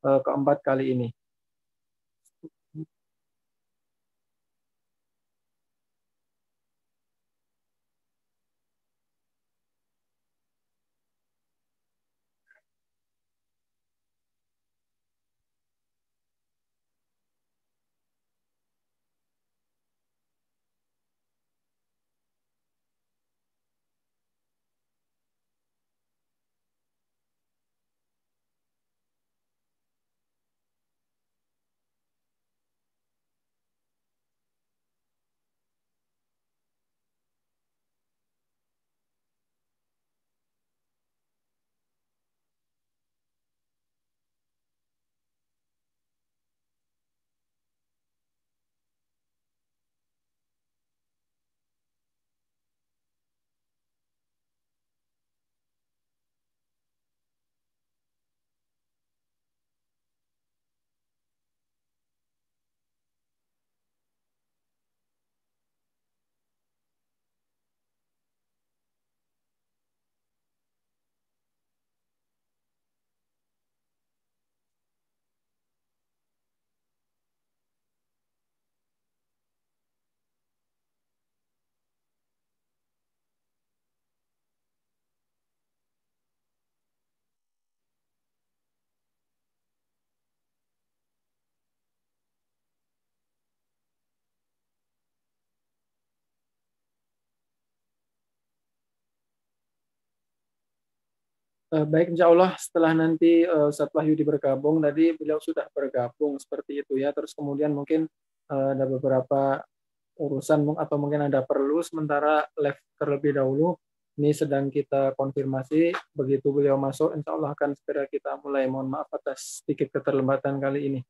keempat kali ini. Baik, insya Allah setelah nanti Ustadz Wahyudi bergabung, tadi beliau sudah bergabung seperti itu ya. Terus kemudian mungkin ada beberapa urusan atau mungkin ada perlu sementara live terlebih dahulu. Ini sedang kita konfirmasi. Begitu beliau masuk, insya Allah akan segera kita mulai. Mohon maaf atas sedikit keterlambatan kali ini.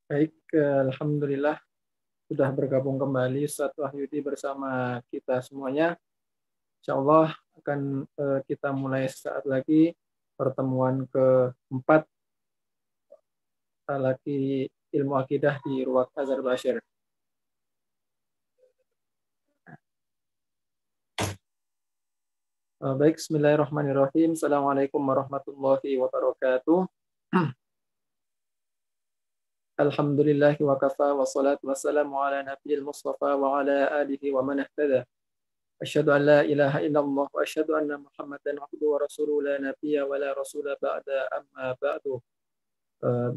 Baik, alhamdulillah sudah bergabung kembali Ustadz Wahyudi bersama kita semuanya. Insya Allah akan kita mulai saat lagi pertemuan keempat Talaki Ilmu Akidah di Ruwaq Azhar Bashir. Baik, bismillahirrahmanirrahim. Assalamualaikum warahmatullahi wabarakatuh. Alhamdulillahi wa kafa wa salatu wassalamu ala nabiyil mustafa wa ala alihi wa man ihtada. Asyhadu an la ilaha illallah wa asyhadu anna Muhammadan abduhu wa rasuluhu la nabiyya wa la rasula ba'da amma ba'du.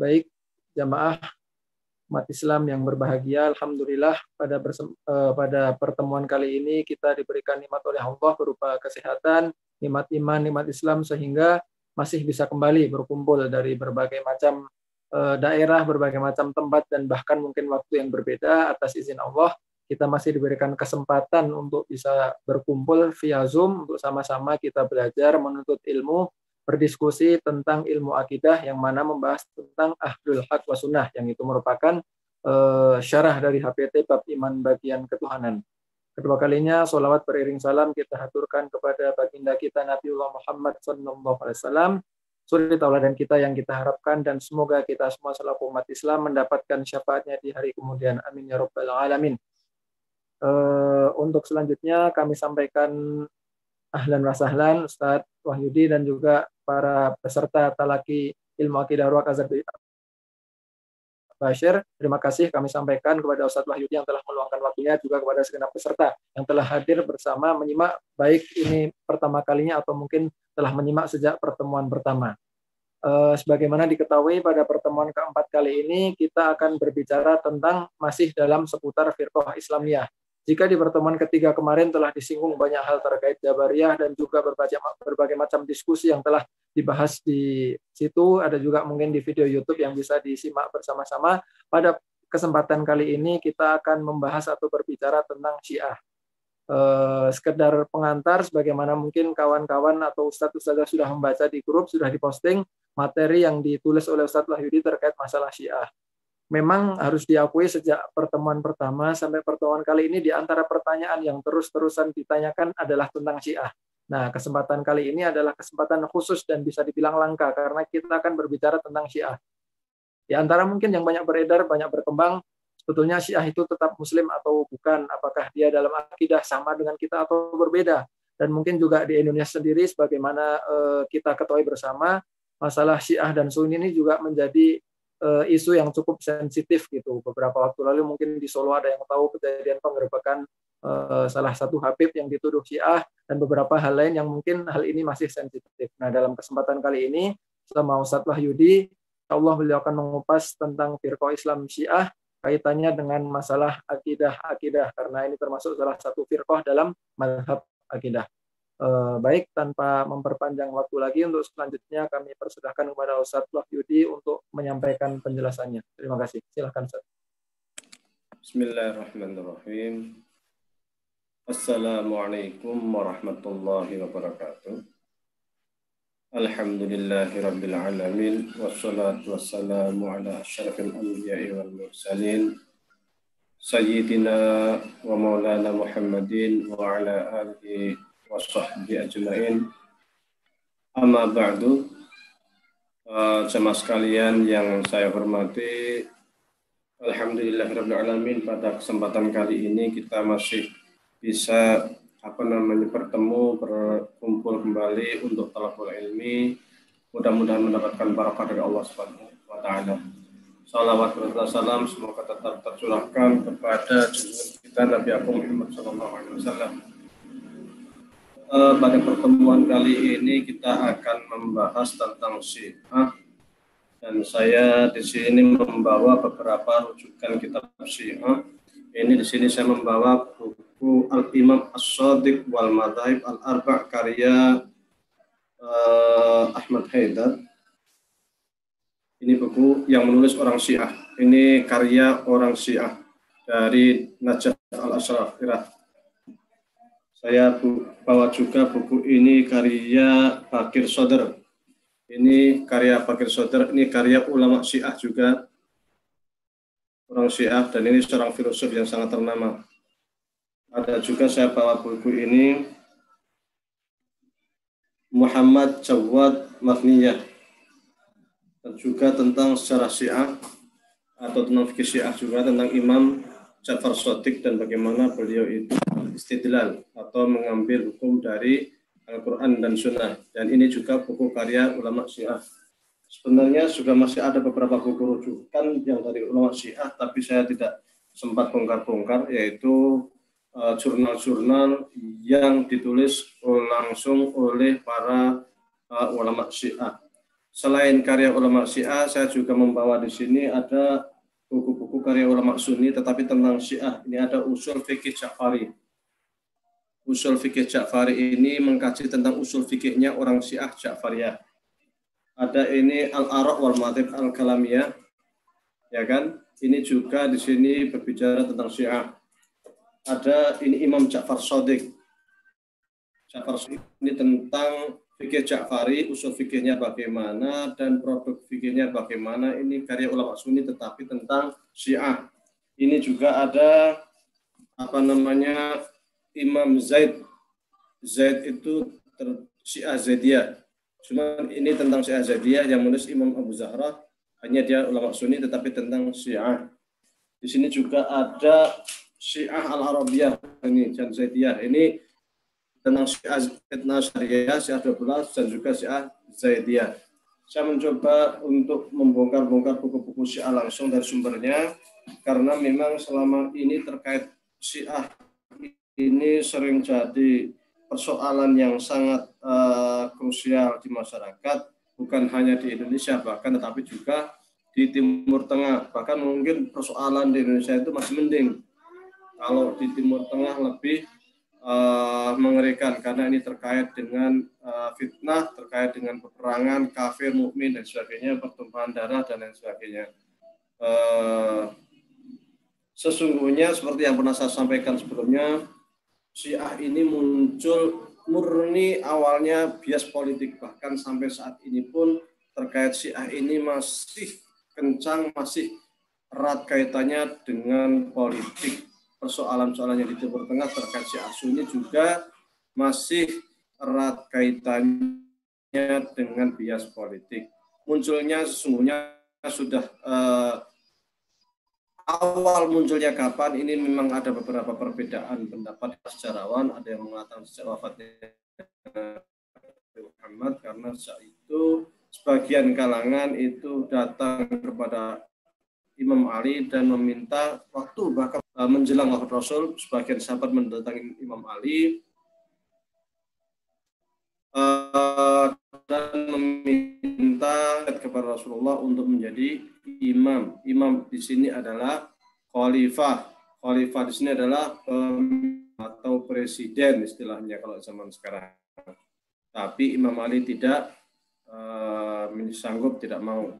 Baik jamaah umat Islam yang berbahagia, alhamdulillah pada pertemuan kali ini kita diberikan nikmat oleh Allah berupa kesehatan, nikmat iman, nikmat Islam sehingga masih bisa kembali berkumpul dari berbagai macam daerah, berbagai macam tempat, dan bahkan mungkin waktu yang berbeda. Atas izin Allah, kita masih diberikan kesempatan untuk bisa berkumpul via Zoom untuk sama-sama kita belajar, menuntut ilmu, berdiskusi tentang ilmu akidah yang mana membahas tentang Ahlul Haq wa Sunnah, yang itu merupakan syarah dari HPT Bab Iman Bagian Ketuhanan. Kedua kalinya, sholawat beriring salam kita haturkan kepada baginda kita Nabiullah Muhammad SAW, suri tauladan kita yang kita harapkan, dan semoga kita semua selaku umat Islam mendapatkan syafaatnya di hari kemudian. Amin ya rabbal alamin. Untuk selanjutnya kami sampaikan ahlan wa sahlan Ustadz Wahyudi dan juga para peserta Talaki Ilmu Akidah Ruwaq Azhar Bashir. Terima kasih kami sampaikan kepada Ustadz Wahyudi yang telah meluangkan waktunya, juga kepada segenap peserta yang telah hadir bersama menyimak, baik ini pertama kalinya atau mungkin telah menyimak sejak pertemuan pertama. Sebagaimana diketahui, pada pertemuan keempat kali ini kita akan berbicara tentang masih dalam seputar firqah Islamiyah. Jika di pertemuan ketiga kemarin telah disinggung banyak hal terkait Jabariyah dan juga berbagai macam diskusi yang telah dibahas di situ, ada juga mungkin di video YouTube yang bisa disimak bersama-sama. Pada kesempatan kali ini kita akan membahas atau berbicara tentang Syiah. Sekedar pengantar, sebagaimana mungkin kawan-kawan atau ustadz-ustadzah sudah membaca di grup, sudah diposting materi yang ditulis oleh Ustadz Wahyudi terkait masalah Syiah. Memang harus diakui sejak pertemuan pertama sampai pertemuan kali ini, di antara pertanyaan yang terus-terusan ditanyakan adalah tentang Syiah. Nah, kesempatan kali ini adalah kesempatan khusus dan bisa dibilang langka karena kita akan berbicara tentang Syiah. Di antara mungkin yang banyak beredar, banyak berkembang, sebetulnya Syiah itu tetap Muslim atau bukan? Apakah dia dalam akidah sama dengan kita atau berbeda? Dan mungkin juga di Indonesia sendiri, sebagaimana kita ketahui bersama, masalah Syiah dan Sunni ini juga menjadi isu yang cukup sensitif gitu. Beberapa waktu lalu mungkin di Solo ada yang tahu kejadian penggerebekan salah satu Habib yang dituduh Syiah, dan beberapa hal lain yang mungkin hal ini masih sensitif. Nah, dalam kesempatan kali ini sama Ustadz Wahyudi, Allah beliau akan mengupas tentang firqah Islam Syiah, kaitannya dengan masalah akidah, karena ini termasuk salah satu firqah dalam mazhab akidah. Baik, tanpa memperpanjang waktu lagi, untuk selanjutnya kami persilahkan kepada Ustadz Wahyudi untuk menyampaikan penjelasannya. Terima kasih. Silakan, Ustadz. Bismillahirrahmanirrahim. Assalamualaikum warahmatullahi wabarakatuh. Alhamdulillahirabbil alamin, wassalatu wassalamu ala asyrafil anbiya'i wal mursalin, sayyidina wa maulana Muhammadin wa ala alihi wa sahbihi ajma'in. Amma ba'du. Jemaah sekalian yang saya hormati, alhamdulillahirabbil alamin, pada kesempatan kali ini kita masih bisa bertemu, berkumpul kembali untuk talabul ilmi. Mudah-mudahan mendapatkan barakah dari Allah Subhanahu wa taala. Salawat dan salam semoga tetap tercurahkan kepada junjungan kita Nabi Agung Muhammad sallallahu alaihi wasallam. Pada pertemuan kali ini kita akan membahas tentang Syiah, dan saya di sini membawa beberapa rujukan kitab Syiah. Ini di sini saya membawa buku Al-Imam As-Shadiq wal Madzahib Al-Arba' karya Ahmad Haidar. Ini buku yang menulis orang Syiah. Ini karya orang Syiah dari Najaf Al-Ashraf, Irak. Saya bawa juga buku ini karya Bakir Sodr. Ini karya Bakir Sodr, ini karya ulama Syiah juga. orang Syiah, dan ini seorang filosof yang sangat ternama. Ada juga saya bawa buku ini, Muhammad Jawad Maghniyah, dan juga tentang sejarah Syiah atau tentang fikih Syiah, juga tentang Imam Ja'far Shadiq dan bagaimana beliau itu istidlal atau mengambil hukum dari Al-Quran dan Sunnah. Dan ini juga buku karya ulama Syiah. Sebenarnya juga masih ada beberapa buku rujukan yang dari ulama Syiah, tapi saya tidak sempat bongkar-bongkar, yaitu jurnal-jurnal yang ditulis langsung oleh para ulama Syiah. Selain karya ulama Syiah, saya juga membawa di sini ada buku-buku karya ulama Sunni, tetapi tentang Syiah. Ini ada Usul Fikih Ja'fari. Usul Fikih Ja'fari ini mengkaji tentang usul fikihnya orang Syiah Ja'fariyah. Ada ini Al-Ara' wal Madhib Al-Kalamiyah, ya kan? Ini juga di sini berbicara tentang Syiah. Ada ini Imam Ja'far Shadiq. Ja'far Shadiq ini tentang fikih Ja'fari, usul fikihnya bagaimana dan produk fikihnya bagaimana. Ini karya ulama Sunni tetapi tentang Syiah. Ini juga ada Imam Zaid. Zaid itu Syiah Zaidiyah. Cuma ini tentang Syiah Zaidiyah yang menulis Imam Abu Zahra, hanya dia ulama Sunni tetapi tentang Syiah. Di sini juga ada Syiah Al-Arabiyah ini dan Zaidiyah. Ini tentang Syiah Itna Syariah, Syiah 12 dan juga Syiah Zaidiyah. Saya mencoba untuk membongkar-bongkar buku-buku Syiah langsung dari sumbernya, karena memang selama ini terkait Syiah ini sering jadi persoalan yang sangat krusial di masyarakat, bukan hanya di Indonesia bahkan tetapi juga di Timur Tengah. Bahkan mungkin persoalan di Indonesia itu masih mending, kalau di Timur Tengah lebih mengerikan karena ini terkait dengan fitnah, terkait dengan peperangan kafir, mukmin dan sebagainya, pertumpahan darah dan lain sebagainya. Sesungguhnya seperti yang pernah saya sampaikan sebelumnya, Syiah ini muncul murni awalnya bias politik, bahkan sampai saat ini pun terkait Syiah ini masih kencang, masih erat kaitannya dengan politik. Persoalan-persoalan yang di Timur Tengah terkait Syiah Sunni juga masih erat kaitannya dengan bias politik. Munculnya sesungguhnya sudah awal munculnya kapan, ini memang ada beberapa perbedaan pendapat sejarawan. Ada yang mengatakan sejak wafatnya Muhammad, karena saat itu sebagian kalangan itu datang kepada Imam Ali dan meminta waktu, bahkan menjelang wafat Rasul, sebagian sahabat mendatangi Imam Ali dan meminta kepada Rasulullah untuk menjadi imam. Imam di sini adalah khalifah. Khalifah di sini adalah atau presiden istilahnya kalau zaman sekarang. Tapi Imam Ali tidak sanggup, tidak mau.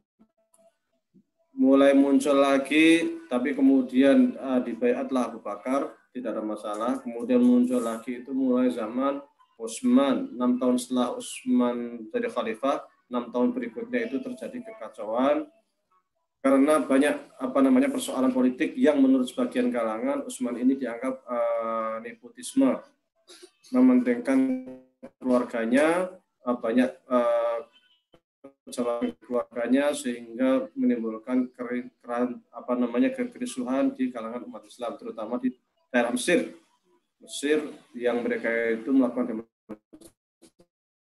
Mulai muncul lagi, tapi kemudian dibaiatlah Abu Bakar, tidak ada masalah. Kemudian muncul lagi itu mulai zaman Utsman. 6 tahun setelah Utsman jadi khalifah, 6 tahun berikutnya itu terjadi kekacauan karena banyak persoalan politik yang menurut sebagian kalangan Utsman ini dianggap nepotisme, mementingkan keluarganya, banyak jalan keluarganya, sehingga menimbulkan kekerusuhan di kalangan umat Islam, terutama di daerah Mesir yang mereka itu melakukan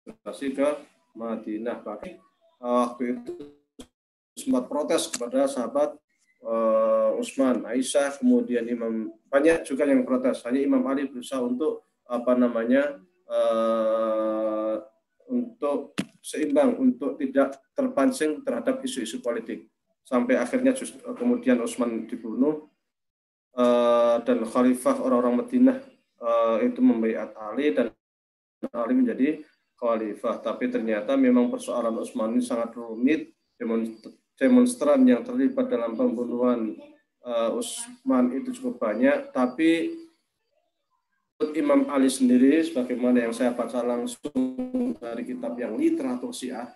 demonstrasi ke Madinah. Bahkan waktu itu sempat protes kepada sahabat Utsman, Aisyah, kemudian Imam, banyak juga yang protes. Hanya Imam Ali berusaha untuk untuk seimbang, untuk tidak terpancing terhadap isu-isu politik. Sampai akhirnya kemudian Utsman dibunuh dan khalifah orang-orang Madinah itu membaiat Ali dan Ali menjadi khalifah. Tapi ternyata memang persoalan Utsman ini sangat rumit. Demonstran yang terlibat dalam pembunuhan Utsman itu cukup banyak. Tapi Imam Ali sendiri, sebagaimana yang saya baca langsung dari kitab yang literatur Syiah,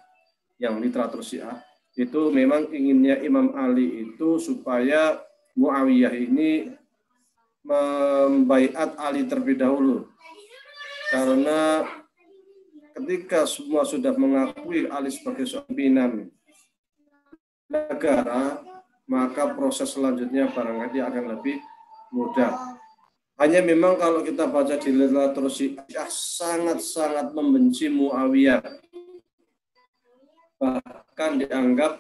itu memang inginnya Imam Ali itu supaya Muawiyah ini membaiat Ali terlebih dahulu. Karena ketika semua sudah mengakui Ali sebagai pimpinan negara, maka proses selanjutnya barangkali akan lebih mudah. Hanya memang kalau kita baca di literatur Syiah sangat-sangat membenci Muawiyah. Bahkan dianggap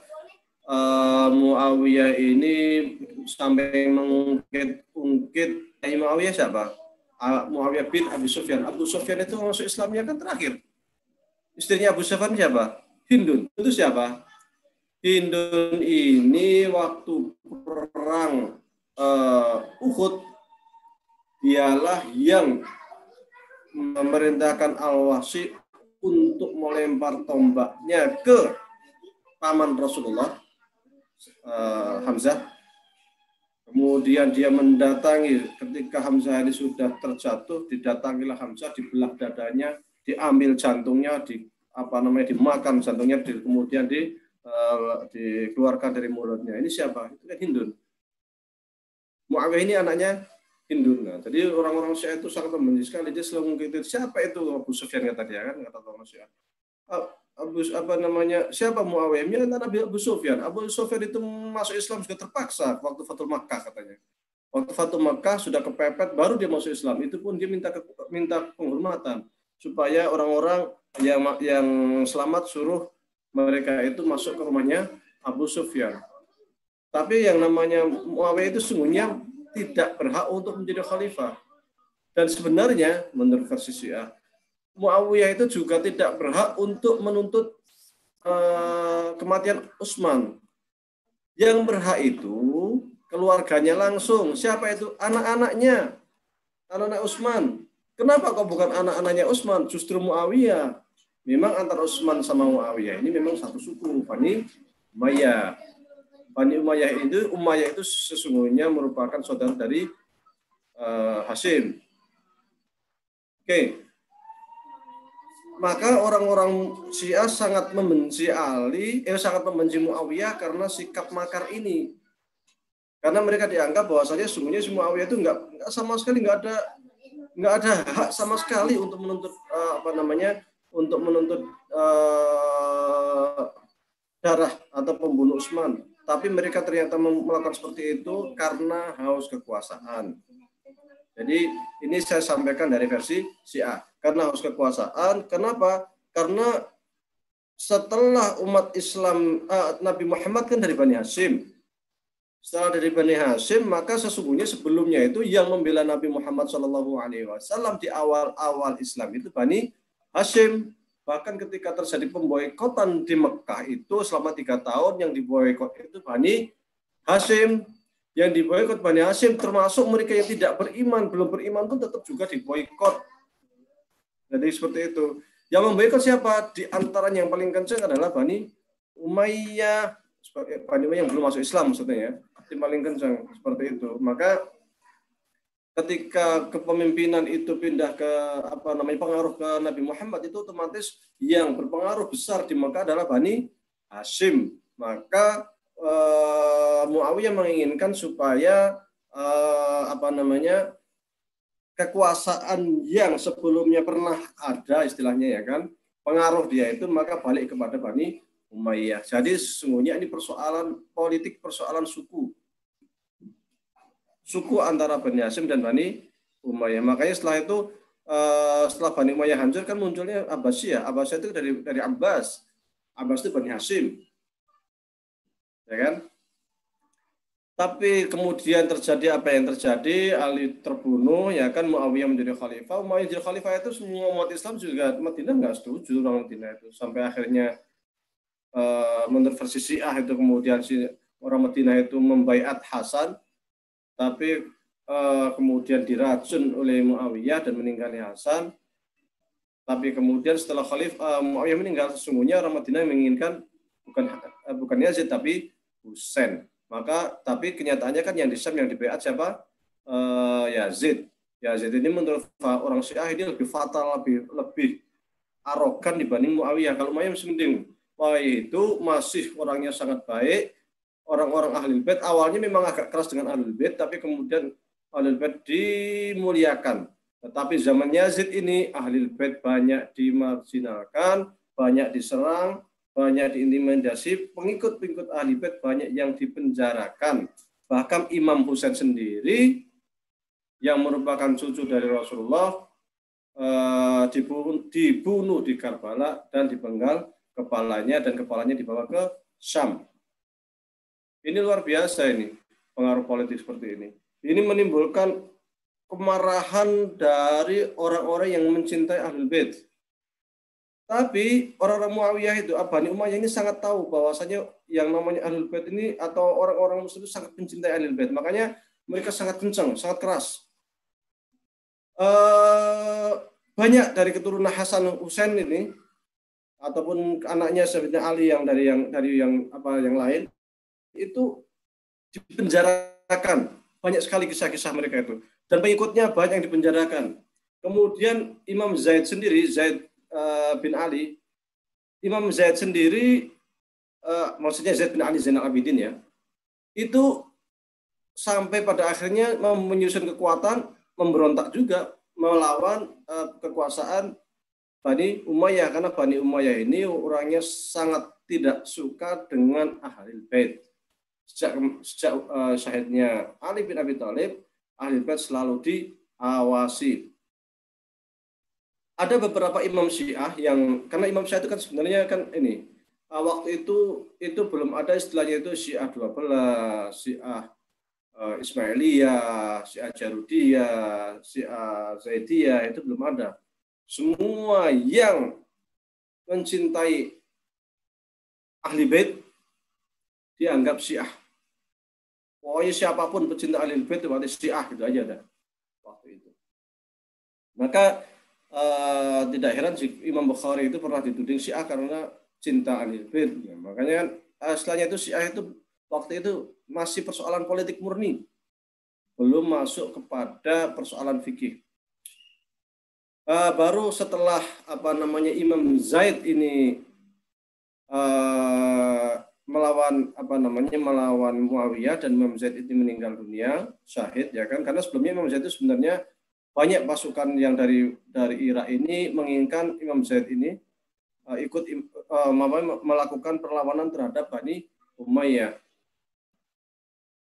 Muawiyah ini sampai mengungkit Muawiyah siapa? Muawiyah bin Abi Sufyan. Abu Sufyan itu masuk Islamnya kan terakhir. Istrinya Abu Sufyan siapa? Hindun. Itu siapa? Hindun ini waktu perang Uhud, dialah yang memerintahkan Al-Wasi untuk melempar tombaknya ke paman Rasulullah, Hamzah. Kemudian dia mendatangi ketika Hamzah ini sudah terjatuh, didatangilah Hamzah, dibelah dadanya, diambil jantungnya, dimakan jantungnya, kemudian dikeluarkan dari mulutnya. Ini siapa? Itu kan Hindun. Muawiyah ini anaknya Hindun. Nah, jadi orang-orang Syiah itu sangat membenci sekali. Dia selalu mengkritik, siapa itu Abu Sufyan kata dia kan, kata orang Syiah. Siapa Muawiyah? Ya, Nabi Abu Sufyan. Abu Sufyan itu masuk Islam juga terpaksa waktu Fathul Makkah katanya. Waktu Fathul Makkah sudah kepepet, baru dia masuk Islam. Itu pun dia minta penghormatan supaya orang-orang yang selamat suruh mereka itu masuk ke rumahnya Abu Sufyan. Tapi yang namanya Muawiyah itu sungguhnya tidak berhak untuk menjadi khalifah. Dan sebenarnya menurut versi Syiah, Muawiyah itu juga tidak berhak untuk menuntut kematian Utsman. Yang berhak itu keluarganya langsung. Siapa itu? Anak-anaknya. Anak-anak Utsman. Kenapa kok bukan anak-anaknya Utsman? Justru Muawiyah. Memang antara Utsman sama Muawiyah ini memang satu suku, Bani Umayyah. Bani Umayyah itu sesungguhnya merupakan saudara dari Hashim. Oke. Maka orang-orang Syiah sangat membenci sangat membenci Muawiyah karena sikap makar ini. Karena mereka dianggap bahwasanya sesungguhnya si Muawiyah itu nggak sama sekali nggak ada hak sama sekali untuk menuntut darah atau pembunuh Utsman. Tapi mereka ternyata melakukan seperti itu karena haus kekuasaan. Jadi ini saya sampaikan dari versi Syiah. Karena haus kekuasaan. Kenapa? Karena setelah umat Islam, Nabi Muhammad kan dari Bani Hashim. Setelah dari Bani Hashim, maka sesungguhnya sebelumnya itu yang membela Nabi Muhammad SAW di awal-awal Islam itu Bani Hashim. Bahkan ketika terjadi pemboikotan di Mekah itu selama 3 tahun, yang diboikot itu Bani Hashim. Yang diboikot Bani Hashim termasuk mereka yang tidak beriman, belum beriman pun tetap juga diboikot. Jadi seperti itu. Yang memboikot siapa? Di antaranya yang paling kencang adalah Bani Umayyah. Bani Umayyah yang belum masuk Islam maksudnya ya. Yang paling kencang seperti itu. Maka ketika kepemimpinan itu pindah ke pengaruh ke Nabi Muhammad, itu otomatis yang berpengaruh besar di Mekah adalah Bani Hashim. Maka Muawiyah menginginkan supaya kekuasaan yang sebelumnya pernah ada istilahnya ya kan, pengaruh dia itu maka balik kepada Bani Umayyah. Jadi sesungguhnya ini persoalan politik, persoalan suku antara Bani Hashim dan Bani Umayyah. Makanya setelah itu setelah Bani Umayyah hancur kan munculnya Abbasiyah. Abbasiyah itu dari Abbas. Abbas itu Bani Hashim. Ya kan? Tapi kemudian terjadi apa yang terjadi, Ali terbunuh, ya kan, Muawiyah menjadi khalifah. Muawiyah jadi khalifah itu semua umat Islam juga Madinah nggak setuju orang Madinah itu. Sampai akhirnya menurut versi Syiah itu kemudian orang Madinah itu membaiat Hasan, tapi kemudian diracun oleh Muawiyah dan meninggalnya Hasan. Tapi kemudian setelah Muawiyah meninggal, sesungguhnya orang Madinah menginginkan bukan Yazid tapi Husain. Tapi kenyataannya kan yang di Syam yang dibaiat siapa? Yazid. Yazid ini menurut orang Syiah ini lebih fatal, lebih arogan dibanding Muawiyah. Kalau Muawiyah masih mending. Muawiyah itu masih orangnya sangat baik, orang-orang Ahlul Bait awalnya memang agak keras dengan Ahlul Bait, tapi kemudian Ahlul Bait dimuliakan. Tetapi zaman Yazid ini Ahlul Bait banyak dimarginalkan, banyak diserang, banyak diintimidasi, pengikut-pengikut Ahlul Bait banyak yang dipenjarakan. Bahkan Imam Husain sendiri yang merupakan cucu dari Rasulullah dibunuh di Karbala dan dipenggal kepalanya, dan kepalanya dibawa ke Syam. Ini luar biasa ini, pengaruh politik seperti ini. Ini menimbulkan kemarahan dari orang-orang yang mencintai Ahlul Bait. Tapi orang-orang Muawiyah itu, Bani Umayyah ini sangat tahu bahwasanya yang namanya Ahlul Bait ini atau orang-orang Muslim itu sangat mencintai Ahlul Bait. Makanya mereka sangat kencang, sangat keras. Banyak dari keturunan Hasan Husain ini ataupun anaknya Sayyidina Ali yang dari yang lain itu dipenjarakan. Banyak sekali kisah-kisah mereka itu, dan pengikutnya banyak yang dipenjarakan. Kemudian Imam Zaid sendiri, Zaid bin Ali, Imam Zaid sendiri, maksudnya Zaid bin Ali Zainal Abidin ya, itu sampai pada akhirnya menyusun kekuatan, memberontak juga melawan kekuasaan Bani Umayyah, karena Bani Umayyah ini orangnya sangat tidak suka dengan Ahlul Bait. Sejak syahidnya Ali bin Abi Thalib, Ahlul Bait selalu diawasi. Ada beberapa imam Syiah yang, karena imam Syiah itu kan sebenarnya kan ini, waktu itu belum ada istilahnya itu Syiah 12, Syiah Ismailiyah, Syiah Jarudiyah, Syiah Zaidiyah, itu belum ada. Semua yang mencintai Ahli Bait dianggap Syiah. Pokoknya siapapun pecinta Ahlul Bait itu berarti Syiah, gitu aja ada waktu itu. Maka tidak heran Imam Bukhari itu pernah dituding Syiah karena cinta Ahlul Bait. Ya, makanya setelahnya itu Syiah itu waktu itu masih persoalan politik murni, belum masuk kepada persoalan fikih. Baru setelah Imam Zaid ini melawan Muawiyah, dan Imam Zaid itu meninggal dunia syahid, ya kan, karena sebelumnya Imam Zaid itu sebenarnya banyak pasukan yang dari Irak ini menginginkan Imam Zaid ini ikut melakukan perlawanan terhadap Bani Umayyah.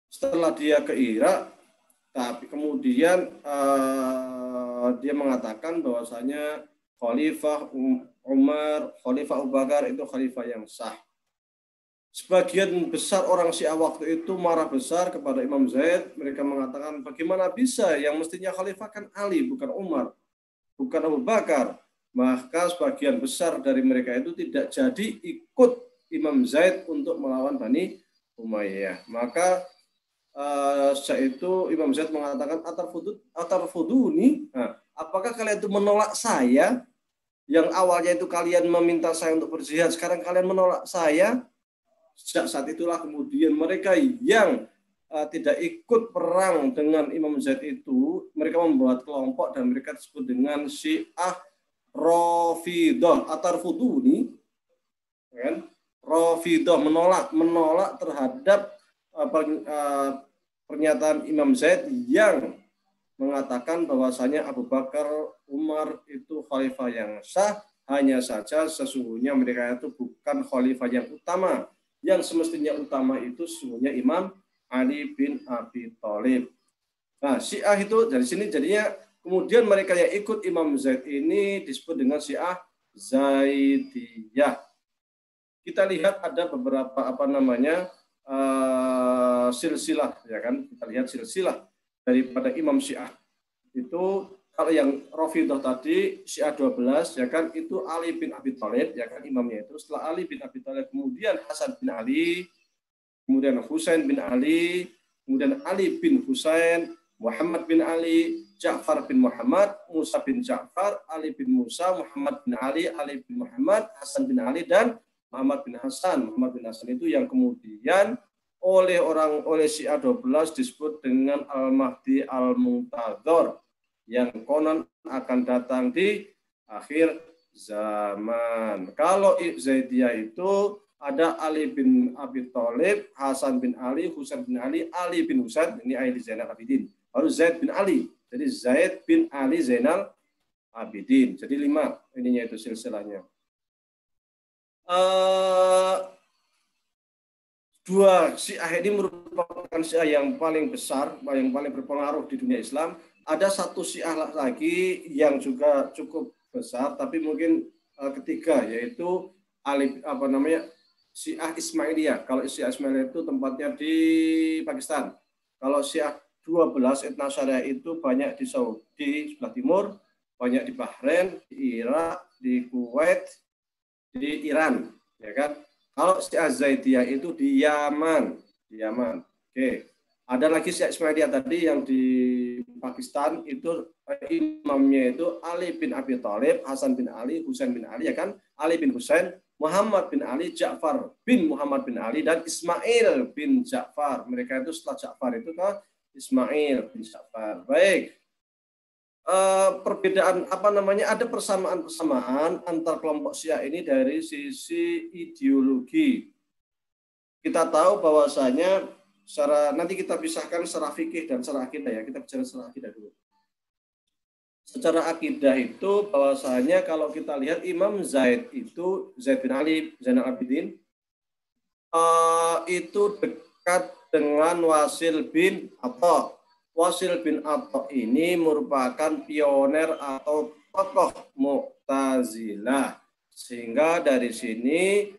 Setelah dia ke Irak, tapi kemudian dia mengatakan bahwasanya Khalifah Umar, Khalifah Abu Bakar itu khalifah yang sah. Sebagian besar orang Syiah waktu itu marah besar kepada Imam Zaid. Mereka mengatakan, bagaimana bisa, yang mestinya khalifah kan Ali, bukan Umar, bukan Abu Bakar. Maka sebagian besar dari mereka itu tidak jadi ikut Imam Zaid untuk melawan Bani Umayyah. Maka sejak itu Imam Zaid mengatakan, atarfuduni, apakah kalian itu menolak saya? Yang awalnya itu kalian meminta saya untuk berjihad, sekarang kalian menolak saya? Sejak saat itulah kemudian mereka yang tidak ikut perang dengan Imam Zaid itu, mereka membuat kelompok dan mereka disebut dengan Syiah Rafidah, atarfuduni, kan? Rafidah, menolak terhadap pernyataan Imam Zaid yang mengatakan bahwasanya Abu Bakar, Umar itu khalifah yang sah. Hanya saja sesungguhnya mereka itu bukan khalifah yang utama. Yang semestinya utama itu sesungguhnya Imam Ali bin Abi Thalib. Nah, Syiah itu dari sini jadinya kemudian mereka yang ikut Imam Zaid ini disebut dengan Syiah Zaidiyah. Kita lihat ada beberapa silsilah, ya kan? Kita lihat silsilah daripada Imam Syiah. Itu kalau yang Rafidah tadi Syiah 12, ya kan, itu Ali bin Abi Thalib, ya kan, imamnya itu. Setelah Ali bin Abi Thalib kemudian Hasan bin Ali, kemudian Husain bin Ali, kemudian Ali bin Husain, Muhammad bin Ali, Ja'far bin Muhammad, Musa bin Ja'far, Ali bin Musa, Muhammad bin Ali, Ali bin Muhammad, Hasan bin Ali, dan Muhammad bin Hasan. Muhammad bin Hasan itu yang kemudian oleh Syiah 12 disebut dengan Al-Mahdi Al-Muntadzar, yang konon akan datang di akhir zaman. Kalau Zaidiyah itu ada Ali bin Abi Thalib, Hasan bin Ali, Husain bin Ali, Ali bin Husain, ini Ali Zainal Abidin. Lalu Zaid bin Ali. Jadi Zaid bin Ali Zainal Abidin. Jadi 5 ininya itu silsilahnya. Dua Syiah ini merupakan Syiah yang paling besar, yang paling berpengaruh di dunia Islam. Ada satu Syiah lagi yang juga cukup besar, tapi mungkin ketiga, yaitu Syiah Ismailiyah. Kalau Syiah Ismailiyah itu tempatnya di Pakistan. Kalau Syiah 12 Ithna Syariah itu banyak di Saudi sebelah timur, banyak di Bahrain, di Irak, di Kuwait, di Iran, ya kan? Kalau Syiah Zaidiyah itu di Yaman, Oke. Ada lagi Syiah Ismailiyah tadi yang di Pakistan, itu imamnya itu Ali bin Abi Thalib, Hasan bin Ali, Husain bin Ali, ya kan? Ali bin Husain, Muhammad bin Ali, Ja'far bin Muhammad bin Ali, dan Ismail bin Ja'far. Mereka itu setelah Ja'far itu kan Ismail bin Ja'far. Baik. Perbedaan ada persamaan antar kelompok Syiah ini dari sisi ideologi. Kita tahu bahwasanya nanti kita pisahkan secara fikih dan secara akidah, ya. Kita bicara secara akidah dulu. Secara akidah itu bahwasanya kalau kita lihat Imam Zaid bin Ali Zainal Abidin itu dekat dengan Wasil bin Atha. Wasil bin Atha ini merupakan pioner atau tokoh Mu'tazilah. Sehingga dari sini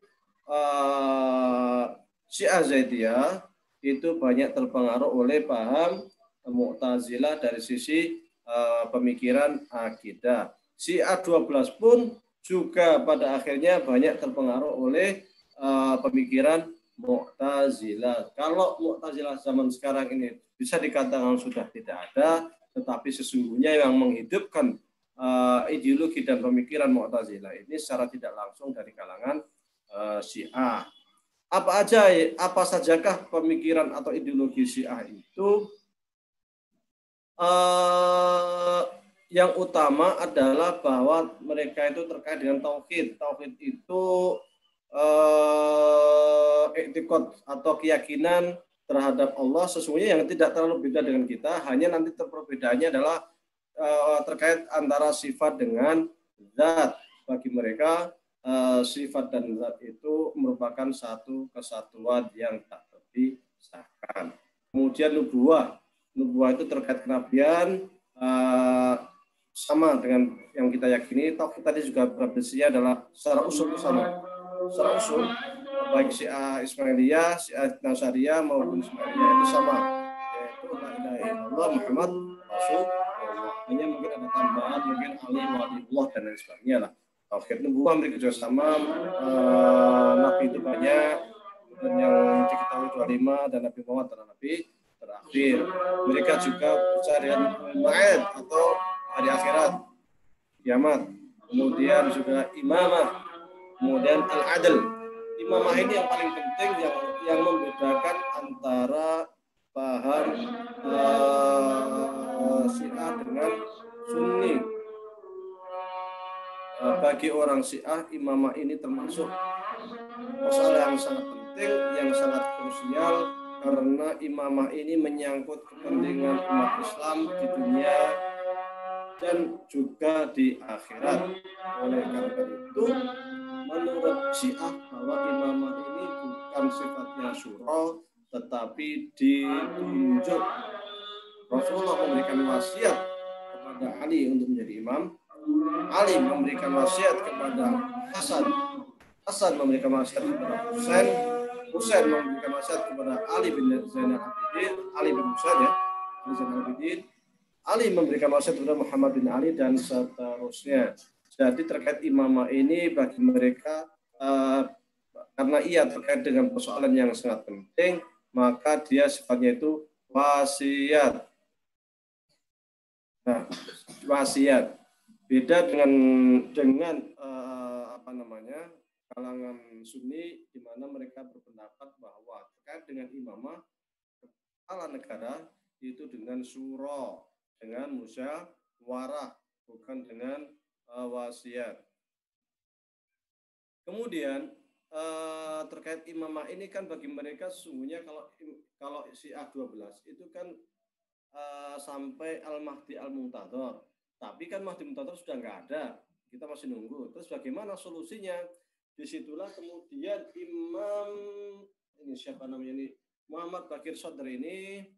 Syiah Zaidiyah itu banyak terpengaruh oleh paham Mu'tazilah dari sisi pemikiran akidah. Syiah 12 pun juga pada akhirnya banyak terpengaruh oleh pemikiran Mu'tazilah. Kalau Mu'tazilah zaman sekarang ini bisa dikatakan sudah tidak ada, tetapi sesungguhnya yang menghidupkan ideologi dan pemikiran Mu'tazilah ini secara tidak langsung dari kalangan Syiah. Apa sajakah pemikiran atau ideologi Syiah itu? Yang utama adalah bahwa mereka itu terkait dengan tauhid. Tauhid itu i'tiqad atau keyakinan terhadap Allah sesungguhnya yang tidak terlalu beda dengan kita, hanya nanti perbedaannya adalah terkait antara sifat dengan zat. Bagi mereka sifat dan zat itu merupakan satu kesatuan yang tak terpisahkan. Kemudian nubuwah itu terkait kenabian, sama dengan yang kita yakini. Tauhid tadi juga berbeda adalah secara usul sama. Secara usul baik Syiah Ismailiyah, Syiah Ithna Syariah maupun Ismailiyah itu sama, yaitu la ilaha illallah Muhammad Rasulullah. Hanya mungkin ada tambahan, mungkin Ali waliullah dan lain sebagainya lah. Tauhid nubuwah mereka juga sama, nabi itu banyak, dan yang diketahui 25 dan Nabi Muhammad adalah nabi terakhir. Mereka juga percaya dengan ma'ad atau hari akhirat, kiamat. Kemudian juga imamah, kemudian al-adl. Imamah ini yang paling penting yang membedakan antara paham Syiah dengan Sunni. Bagi orang Syiah, imamah ini termasuk masalah yang sangat penting, yang sangat krusial, karena imamah ini menyangkut kepentingan umat Islam di dunia dan juga di akhirat. Oleh karena itu, menurut Syiah bahwa imamah ini bukan sifatnya syura, tetapi ditunjuk. Rasulullah memberikan wasiat kepada Ali untuk menjadi imam. Ali memberikan wasiat kepada Hasan. Hasan memberikan wasiat kepada Husain. Husain memberikan wasiat kepada Ali bin Zainal Abidin. Ali bin Husain, ya, Ali Zainal Abidin. Ali memberikan wasiat kepada Muhammad bin Ali dan seterusnya. Jadi terkait imamah ini bagi mereka karena ia terkait dengan persoalan yang sangat penting, maka dia sifatnya itu wasiat. Nah, wasiat beda dengan kalangan Sunni, di mana mereka berpendapat bahwa terkait dengan imamah kepala negara itu dengan syura, dengan musyawarah, bukan dengan wasiat. Kemudian terkait imamah ini kan bagi mereka sesungguhnya kalau Syiah 12 itu kan sampai Al-Mahdi Al-Muntadhar. Tapi kan Mahdi Muntadhar sudah nggak ada. Kita masih nunggu. Terus bagaimana solusinya? Disitulah kemudian Imam ini siapa namanya ini Muhammad Baqir Shadr ini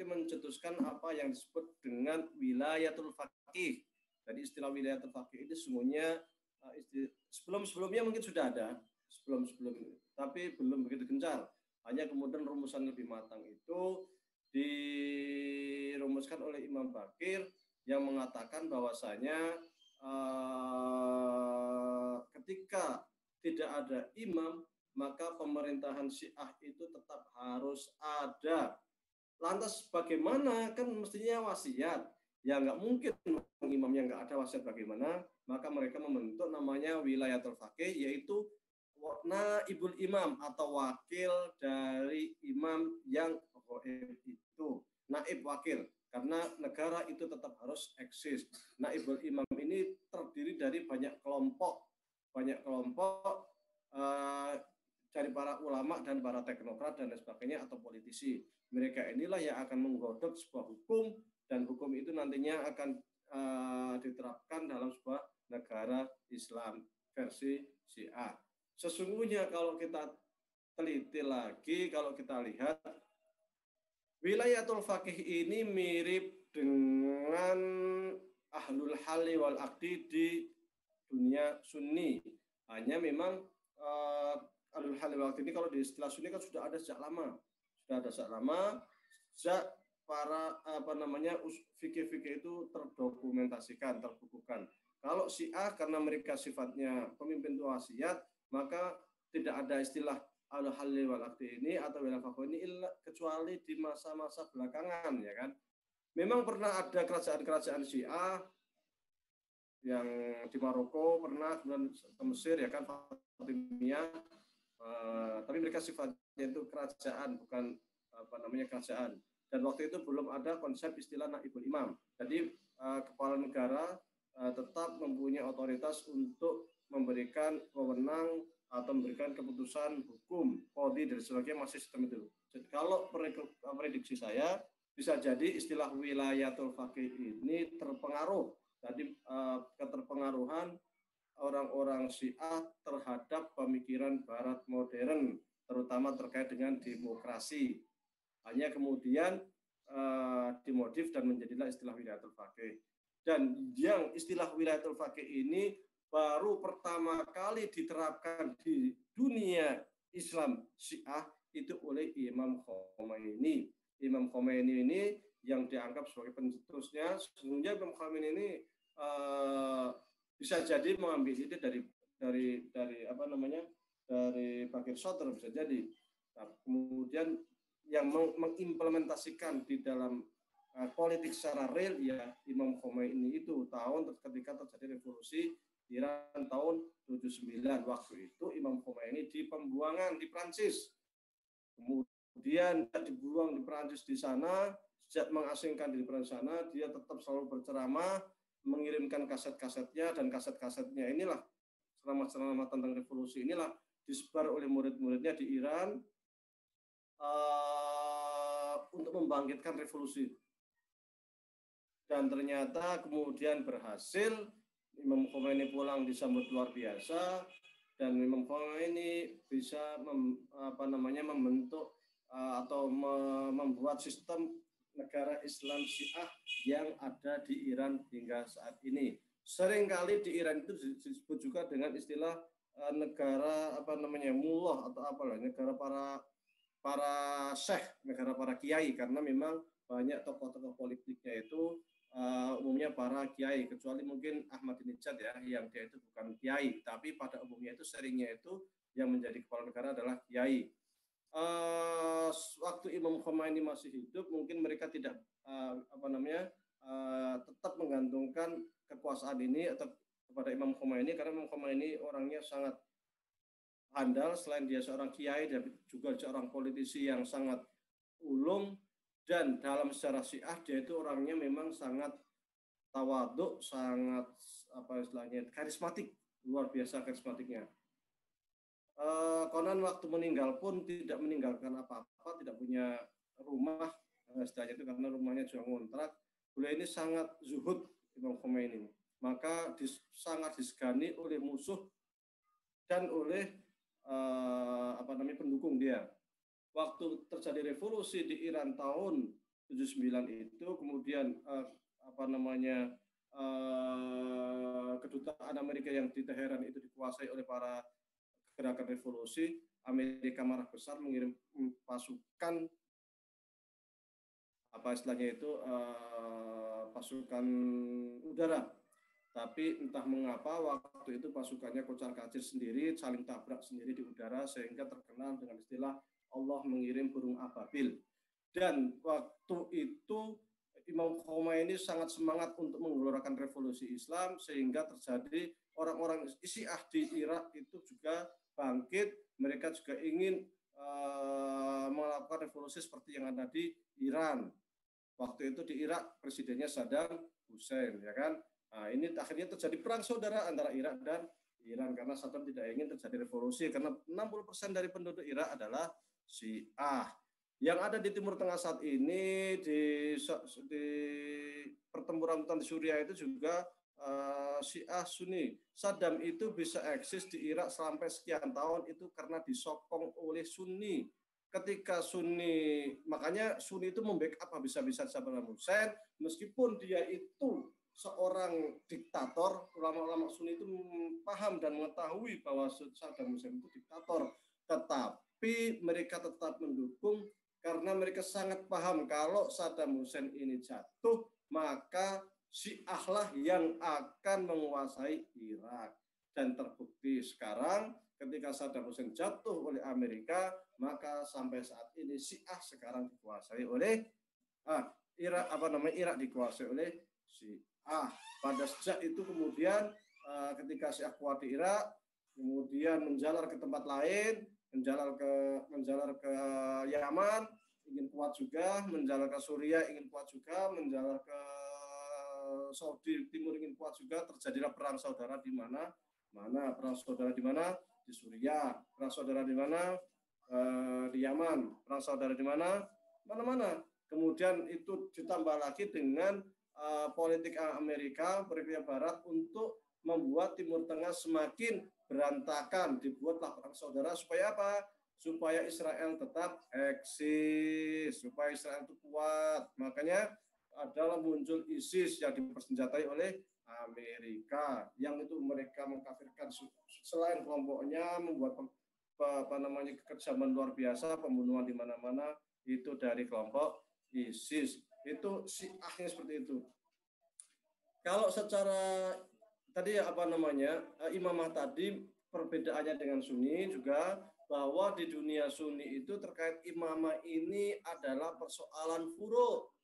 mencetuskan apa yang disebut dengan wilayatul faqih. Jadi istilah wilayatul faqih ini sesungguhnya sebelum-sebelumnya mungkin sudah ada, tapi belum begitu gencar. Hanya kemudian rumusan lebih matang itu dirumuskan oleh Imam Baqir yang mengatakan bahwasanya ketika tidak ada imam, maka pemerintahan Syiah itu tetap harus ada. Lantas bagaimana? Kan mestinya wasiat. Ya nggak mungkin imam yang nggak ada wasiat bagaimana? Maka mereka membentuk namanya wilayatul faqih, yaitu naibul imam atau wakil dari imam yang itu. Naib wakil. Karena negara itu tetap harus eksis. Naibul imam ini terdiri dari banyak kelompok dari para ulama dan para teknokrat dan lain sebagainya atau politisi. Mereka inilah yang akan menggodok sebuah hukum dan hukum itu nantinya akan diterapkan dalam sebuah negara Islam versi Syiah. Sesungguhnya kalau kita teliti lagi, kalau kita lihat wilayatul faqih ini mirip dengan ahlul halli wal aqdi di dunia Sunni. Hanya memang ahlul halli wal aqdi ini kalau di istilah Sunni kan sudah ada sejak lama. Sejak para fikih-fikih itu terdokumentasikan, terbukukan. Kalau Syiah karena mereka sifatnya pemimpin itu wasiat, maka tidak ada istilah al-halli wal aqdi ini atau wilayah faqih ini kecuali di masa-masa belakangan, ya kan. Memang pernah ada kerajaan-kerajaan Syiah yang di Maroko, pernah kemudian ke Mesir, ya kan, Fatimiyah, tapi mereka sifatnya itu kerajaan, bukan kerajaan. Dan waktu itu belum ada konsep istilah naibul imam. Jadi kepala negara tetap mempunyai otoritas untuk memberikan wewenang atau memberikan keputusan hukum, qadhi dan sebagainya, masih sistem itu. Jadi kalau prediksi saya bisa jadi istilah wilayatul faqih ini terpengaruh. Jadi keterpengaruhan orang-orang Syiah terhadap pemikiran Barat modern, terutama terkait dengan demokrasi. Hanya kemudian dimodif dan menjadilah istilah wilayatul faqih. Dan yang istilah wilayatul faqih ini baru pertama kali diterapkan di dunia Islam Syiah itu oleh Imam Khomeini. Imam Khomeini ini yang dianggap sebagai pencetusnya. Sesungguhnya Imam Khomeini ini bisa jadi mengambil ide dari Baqir Shadr, bisa jadi. Nah, kemudian yang mengimplementasikan di dalam politik secara real ya Imam Khomeini itu ketika terjadi revolusi Iran tahun 79. Waktu itu Imam Khomeini di pembuangan di Prancis. Kemudian dibuang di Prancis di sana, sejak mengasingkan di Prancis sana, dia tetap selalu berceramah, mengirimkan kaset-kasetnya, dan kaset-kasetnya inilah ceramah-ceramah tentang revolusi inilah disebar oleh murid-muridnya di Iran untuk membangkitkan revolusi. Dan ternyata kemudian berhasil. Imam Khomeini pulang disambut luar biasa, dan Imam Khomeini bisa membentuk atau membuat sistem negara Islam Syiah yang ada di Iran hingga saat ini. Seringkali di Iran itu disebut juga dengan istilah negara mullah atau negara para syekh, negara para kiai, karena memang banyak tokoh-tokoh politiknya itu umumnya para kiai, kecuali mungkin Ahmadinejad ya, yang dia itu bukan kiai, tapi pada umumnya itu seringnya itu yang menjadi kepala negara adalah kiai. Waktu Imam Khomeini masih hidup, mungkin mereka tidak tetap menggantungkan kekuasaan ini atau kepada Imam Khomeini, karena Imam Khomeini orangnya sangat handal. Selain dia seorang kiai, dia juga seorang politisi yang sangat ulung. Dan dalam sejarah Syiah dia itu orangnya memang sangat tawaduk, sangat karismatik, luar biasa karismatiknya. konon waktu meninggal pun tidak meninggalkan apa-apa, tidak punya rumah, istilahnya itu karena rumahnya juga ngontrak. Beliau ini sangat zuhud, Imam Khomeini ini. Maka sangat disegani oleh musuh dan oleh pendukung dia. Waktu terjadi revolusi di Iran tahun 79 itu, kemudian kedutaan Amerika yang di Teheran itu dikuasai oleh para gerakan revolusi. Amerika marah besar, mengirim pasukan pasukan udara. Tapi entah mengapa waktu itu pasukannya kocar-kacir sendiri, saling tabrak sendiri di udara, sehingga terkenal dengan istilah Allah mengirim burung ababil. Dan waktu itu Imam Khomeini sangat semangat untuk menggelorakan revolusi Islam, sehingga terjadi orang-orang Syiah di Irak itu juga bangkit. Mereka juga ingin melakukan revolusi seperti yang ada di Iran. Waktu itu di Irak presidennya Saddam Hussein, ya kan? Nah, ini akhirnya terjadi perang saudara antara Irak dan Iran karena Saddam tidak ingin terjadi revolusi, karena 60% dari penduduk Irak adalah Syiah. Yang ada di Timur Tengah saat ini di pertempuran di Suriah itu juga Syiah Sunni. Saddam itu bisa eksis di Irak sampai sekian tahun itu karena disokong oleh Sunni. Ketika Sunni, makanya Sunni itu membackup habis-habisan Saddam Hussein, meskipun dia itu seorang diktator. Ulama-ulama Sunni itu paham dan mengetahui bahwa Saddam Hussein itu diktator, tetapi mereka tetap mendukung karena mereka sangat paham kalau Saddam Hussein ini jatuh, maka Syiahlah yang akan menguasai Irak. Dan terbukti sekarang ketika Saddam Hussein jatuh oleh Amerika, maka sampai saat ini Syiah sekarang dikuasai oleh Irak dikuasai oleh Syiah. Pada sejak itu kemudian ketika Syiah kuat di Irak, kemudian menjalar ke tempat lain, menjalar ke Yaman, ingin kuat juga, menjalar ke Suriah, ingin kuat juga, menjalar ke Saudi Timur, ingin kuat juga. Terjadilah perang saudara di mana? Perang saudara di mana? Di Suriah. Perang saudara di mana? Di Yaman. Perang saudara di mana? Mana-mana. Kemudian itu ditambah lagi dengan politik Amerika, Amerika Barat untuk membuat Timur Tengah semakin berantakan. Dibuatlah perang saudara supaya apa? Supaya Israel tetap eksis, supaya Israel itu kuat. Makanya adalah muncul ISIS yang dipersenjatai oleh Amerika, yang itu mereka mengkafirkan selain kelompoknya, membuat kekejaman luar biasa, pembunuhan di mana-mana itu dari kelompok ISIS. Itu Syiahnya seperti itu. Kalau secara tadi imamah tadi perbedaannya dengan Sunni juga, bahwa di dunia Sunni itu terkait imamah ini adalah persoalan furu'.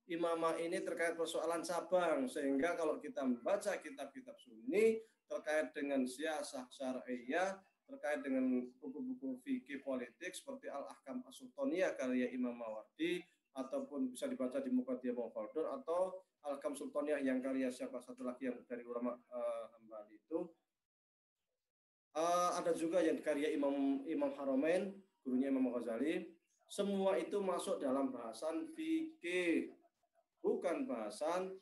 Imamah ini terkait persoalan cabang, sehingga kalau kita membaca kitab-kitab Sunni terkait dengan siyasah syar'iyyah, terkait dengan buku-buku fikih politik seperti Al-Ahkam As-Sultaniyah karya Imam Mawardi, ataupun bisa dibaca di Muqaddimah Khaldun, atau Al-Ahkam Sultaniyah yang karya siapa satu lagi yang dari ulama Hambali itu. Ada juga yang karya Imam Haramain, gurunya Imam Ghazali. Semua itu masuk dalam bahasan fikih, bukan bahasan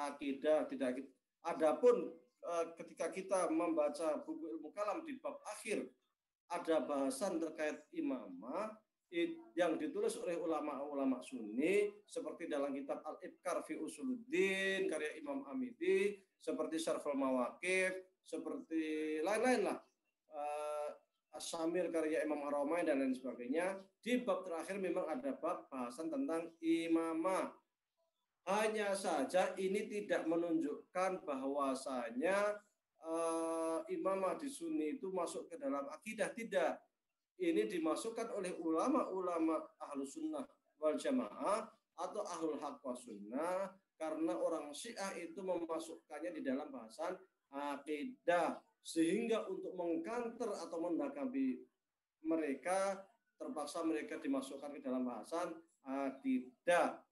akidah. Tidak. Adapun ketika kita membaca buku ilmu kalam di bab akhir, ada bahasan terkait imamah yang ditulis oleh ulama-ulama Sunni, seperti dalam kitab Al-Ibkar fi Usuluddin karya Imam Amidi, seperti Syarhul Mawaqif, seperti lain-lain lah, As-Samir karya Imam Haramain dan lain sebagainya. Di bab terakhir memang ada bab bahasan tentang imamah. Hanya saja ini tidak menunjukkan bahwasanya imamah di Sunni itu masuk ke dalam akidah. Tidak. Ini dimasukkan oleh ulama-ulama Ahlus Sunnah wal Jamaah atau Ahlul Haq wa Sunnah, karena orang Syiah itu memasukkannya di dalam bahasan akidah, sehingga untuk mengkanter atau mendakabi mereka, terpaksa mereka dimasukkan ke dalam bahasan akidah.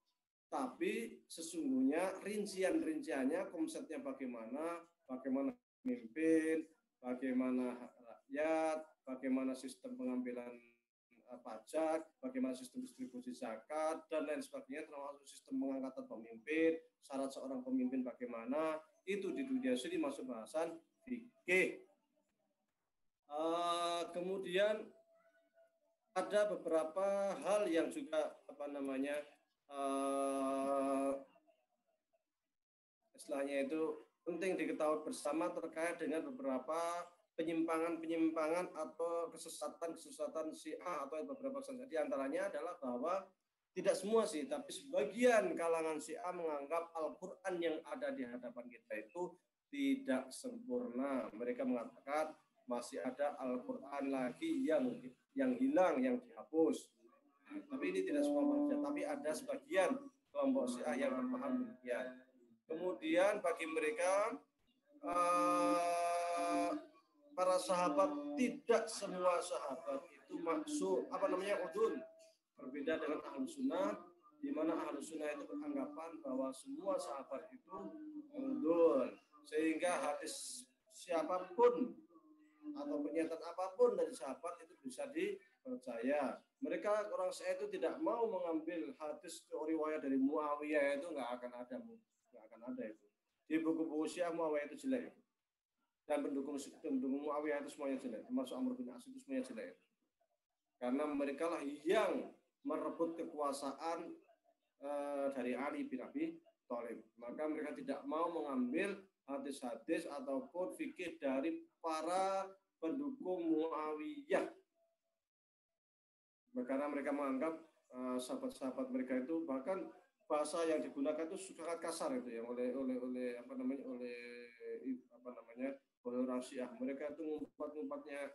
Tapi sesungguhnya rincian-rinciannya, konsepnya bagaimana memimpin, bagaimana rakyat, bagaimana sistem pengambilan pajak, bagaimana sistem distribusi zakat, dan lain sebagainya, termasuk sistem pengangkatan pemimpin, syarat seorang pemimpin bagaimana, itu di dunia sini masuk bahasan fikih. Kemudian ada beberapa hal yang juga istilahnya itu penting diketahui bersama terkait dengan beberapa penyimpangan atau kesesatan Syiah atau beberapa kesesatan. Di antaranya adalah bahwa tidak semua sih, tapi sebagian kalangan Syiah menganggap Al-Quran yang ada di hadapan kita itu tidak sempurna. Mereka mengatakan masih ada Al-Quran lagi yang hilang, yang dihapus. Tapi ini tidak semua manusia, tapi ada sebagian kelompok Syiah yang berpaham demikian. Kemudian bagi mereka para sahabat, tidak semua sahabat itu maksud udul. Berbeda dengan Ahlus Sunnah, di mana Ahlus Sunnah itu beranggapan bahwa semua sahabat itu udul, sehingga hadis siapapun atau pernyataan apapun dari sahabat itu bisa dipercaya. Mereka orang Syiah itu tidak mau mengambil hadis riwayat dari Muawiyah, itu nggak akan ada itu. Di buku-buku Syiah Muawiyah itu jelek. Dan pendukung Muawiyah itu semuanya jelek, termasuk Amr bin As itu semuanya jelek. Karena mereka lah yang merebut kekuasaan dari Ali bin Abi Thalib. Maka mereka tidak mau mengambil hadis-hadis ataupun fikih dari para pendukung Muawiyah. Karena mereka menganggap sahabat-sahabat mereka itu, bahkan bahasa yang digunakan itu sangat kasar itu yang oleh orang Syiah. Mereka itu ngumpat-ngumpatnya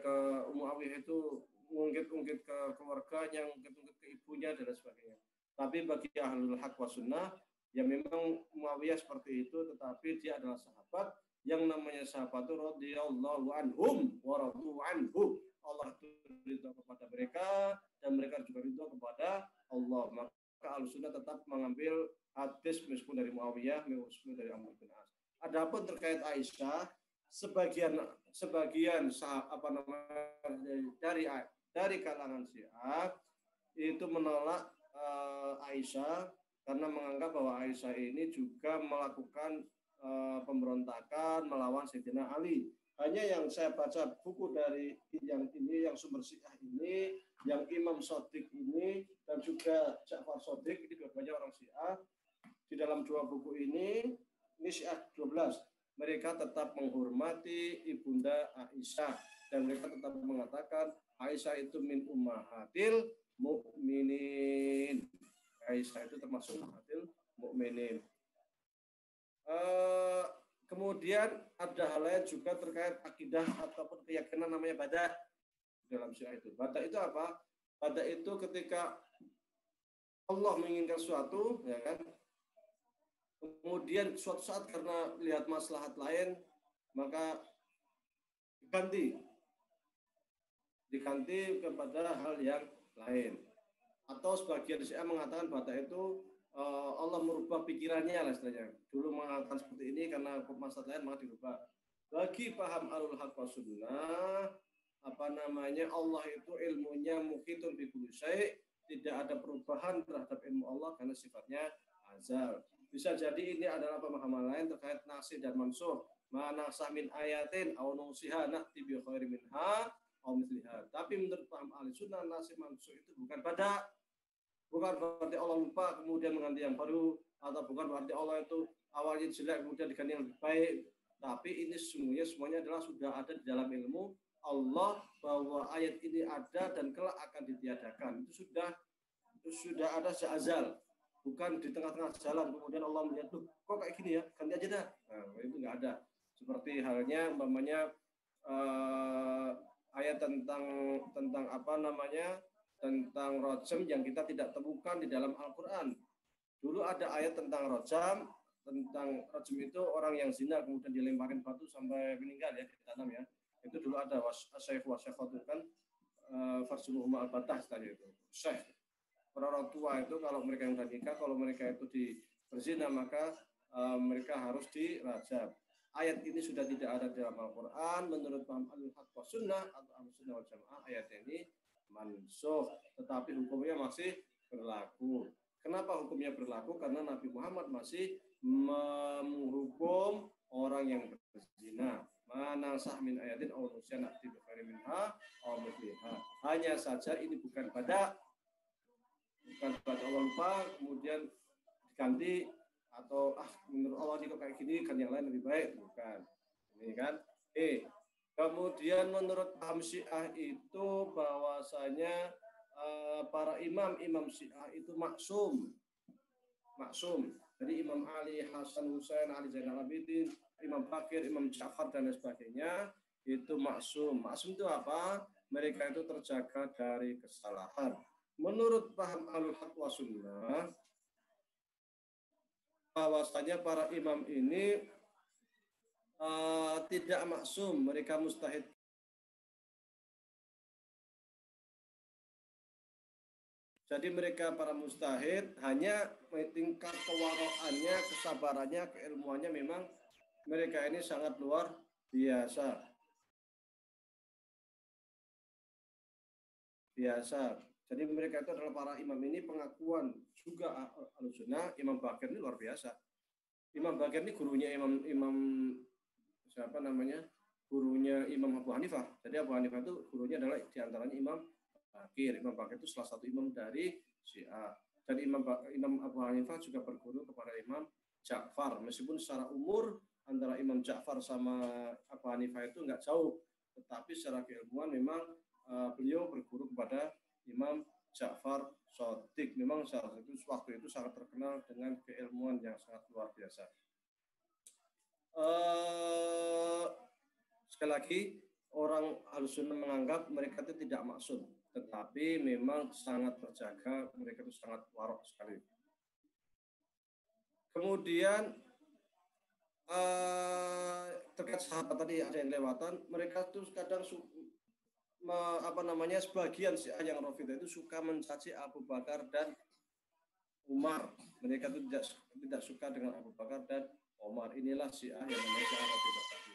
ke Muawiyah itu, ngungkit-ungkit ke keluarganya, ngungkit-ungkit ke ibunya dan sebagainya. Tapi bagi Ahlul Haq wa Sunnah, ya memang Muawiyah seperti itu, tetapi dia adalah sahabat. Yang namanya sahabat itu radhiyallahu anhum wa radu anhu. Allah itu ridho kepada mereka dan mereka juga ridho kepada Allah. Maka Ahlus Sunnah tetap mengambil hadis meskipun dari Muawiyah, meskipun dari Amr bin As. Adapun terkait Aisyah, sebagian dari kalangan Syiah itu menolak Aisyah karena menganggap bahwa Aisyah ini juga melakukan pemberontakan melawan Sayyidina Ali. Hanya yang saya baca buku dari yang sumber Syiah ini, yang Imam Shadiq ini, dan juga Ja'far Shadiq, ini dua-duanya orang Syiah. Di dalam dua buku ini Syiah 12, mereka tetap menghormati Ibunda Aisyah dan mereka tetap mengatakan Aisyah itu min ummahatil mukminin. Aisyah itu termasuk ummahatil mukminin. Kemudian ada hal lain juga terkait akidah ataupun keyakinan namanya bada dalam Syiah itu. Bada itu apa? Bada itu ketika Allah menginginkan sesuatu, ya kan? Kemudian suatu saat karena lihat maslahat lain, maka diganti kepada hal yang lain. Atau sebagian Syiah mengatakan bada itu Allah merubah pikirannya lah istilahnya. Dulu mengatakan seperti ini karena masalah lain maka dirubah. Bagi paham Ahlul Haq wa Sunnah, Allah itu ilmunya muhitun bi kulli syai', tidak ada perubahan terhadap ilmu Allah karena sifatnya azal. Bisa jadi ini adalah pemahaman lain terkait nasikh dan mansukh. Mana min ayatin aw nusiha na'ti bi khairin minha aw mithliha. Tapi menurut paham Ahli Sunnah, nasikh mansukh itu bukan bada. Bukan berarti Allah lupa kemudian mengganti yang baru, atau bukan berarti Allah itu awalnya jelek kemudian diganti yang lebih baik. Tapi ini semuanya adalah sudah ada di dalam ilmu Allah bahwa ayat ini ada dan kelak akan ditiadakan. Itu sudah ada seazal. Bukan di tengah-tengah jalan kemudian Allah melihat, tuh kok kayak gini ya, ganti aja dah. Nah, itu nggak ada. Seperti halnya ayat tentang rojam yang kita tidak temukan di dalam Al-Quran. Dulu ada ayat tentang rojam itu orang yang zina kemudian dilemparin batu sampai meninggal ya, ditanam ya. Itu dulu ada wasyekh itu kan farsuluhum al-batah tadi itu. Syekh, orang tua itu kalau mereka yang sudah nikah, kalau mereka itu berzina maka mereka harus dirajam. ayat ini sudah tidak ada dalam Al-Quran, menurut paham Ahlul-Haq wa Sunnah atau Ahlus-Sunnah wal Jamaah, ayat ini mansukh, tetapi hukumnya masih berlaku. Kenapa hukumnya berlaku? Karena Nabi Muhammad masih menghukum orang yang berzina. Mana sah min ayatin aw nusyana bi khairi minha aw mithliha. Hanya saja ini bukan pada Allah lupa kemudian diganti atau menurut Allah ini kok kayak gini kan yang lain lebih baik, bukan. Ini kan. Kemudian menurut paham Syiah itu bahwasanya para imam Syiah itu maksum. Jadi Imam Ali, Hasan, Husain, Ali Zainal Abidin, Imam Bakir, Imam Ja'far dan lain sebagainya itu maksum. Maksum itu apa? Mereka itu terjaga dari kesalahan. Menurut paham Ahlul-Haq wa Sunnah, bahwasanya para imam ini tidak maksum, mereka mustahid. Jadi mereka para mustahid hanya tingkat kewaroannya, kesabarannya, keilmuannya memang mereka ini sangat luar biasa. Jadi mereka itu adalah para imam ini pengakuan juga Ahlussunnah. Imam Bakir ini luar biasa. Imam Bakir ini gurunya Imam siapa namanya? Gurunya Imam Abu Hanifah. Jadi Abu Hanifah itu gurunya adalah diantaranya Imam Bakir. Imam Bakir itu salah satu imam dari Syiah. Dan Imam Abu Hanifah juga berguru kepada Imam Ja'far. Meskipun secara umur antara Imam Ja'far sama Abu Hanifah itu enggak jauh, tetapi secara keilmuan memang beliau berguru kepada Imam Ja'far Shadiq. Memang salah satu waktu itu sangat terkenal dengan keilmuan yang sangat luar biasa. Sekali lagi, orang Ahlussunnah menganggap mereka itu tidak maksum, tetapi memang sangat terjaga, mereka itu sangat warok sekali. Kemudian terkait sahabat tadi ada yang lewatan, mereka tuh kadang sebagian Syiah yang Rafidhah itu suka mencaci Abu Bakar dan Umar. Mereka itu tidak suka dengan Abu Bakar dan Umar. Inilah Syiah yang namanya Syiah Rafidhah tadi.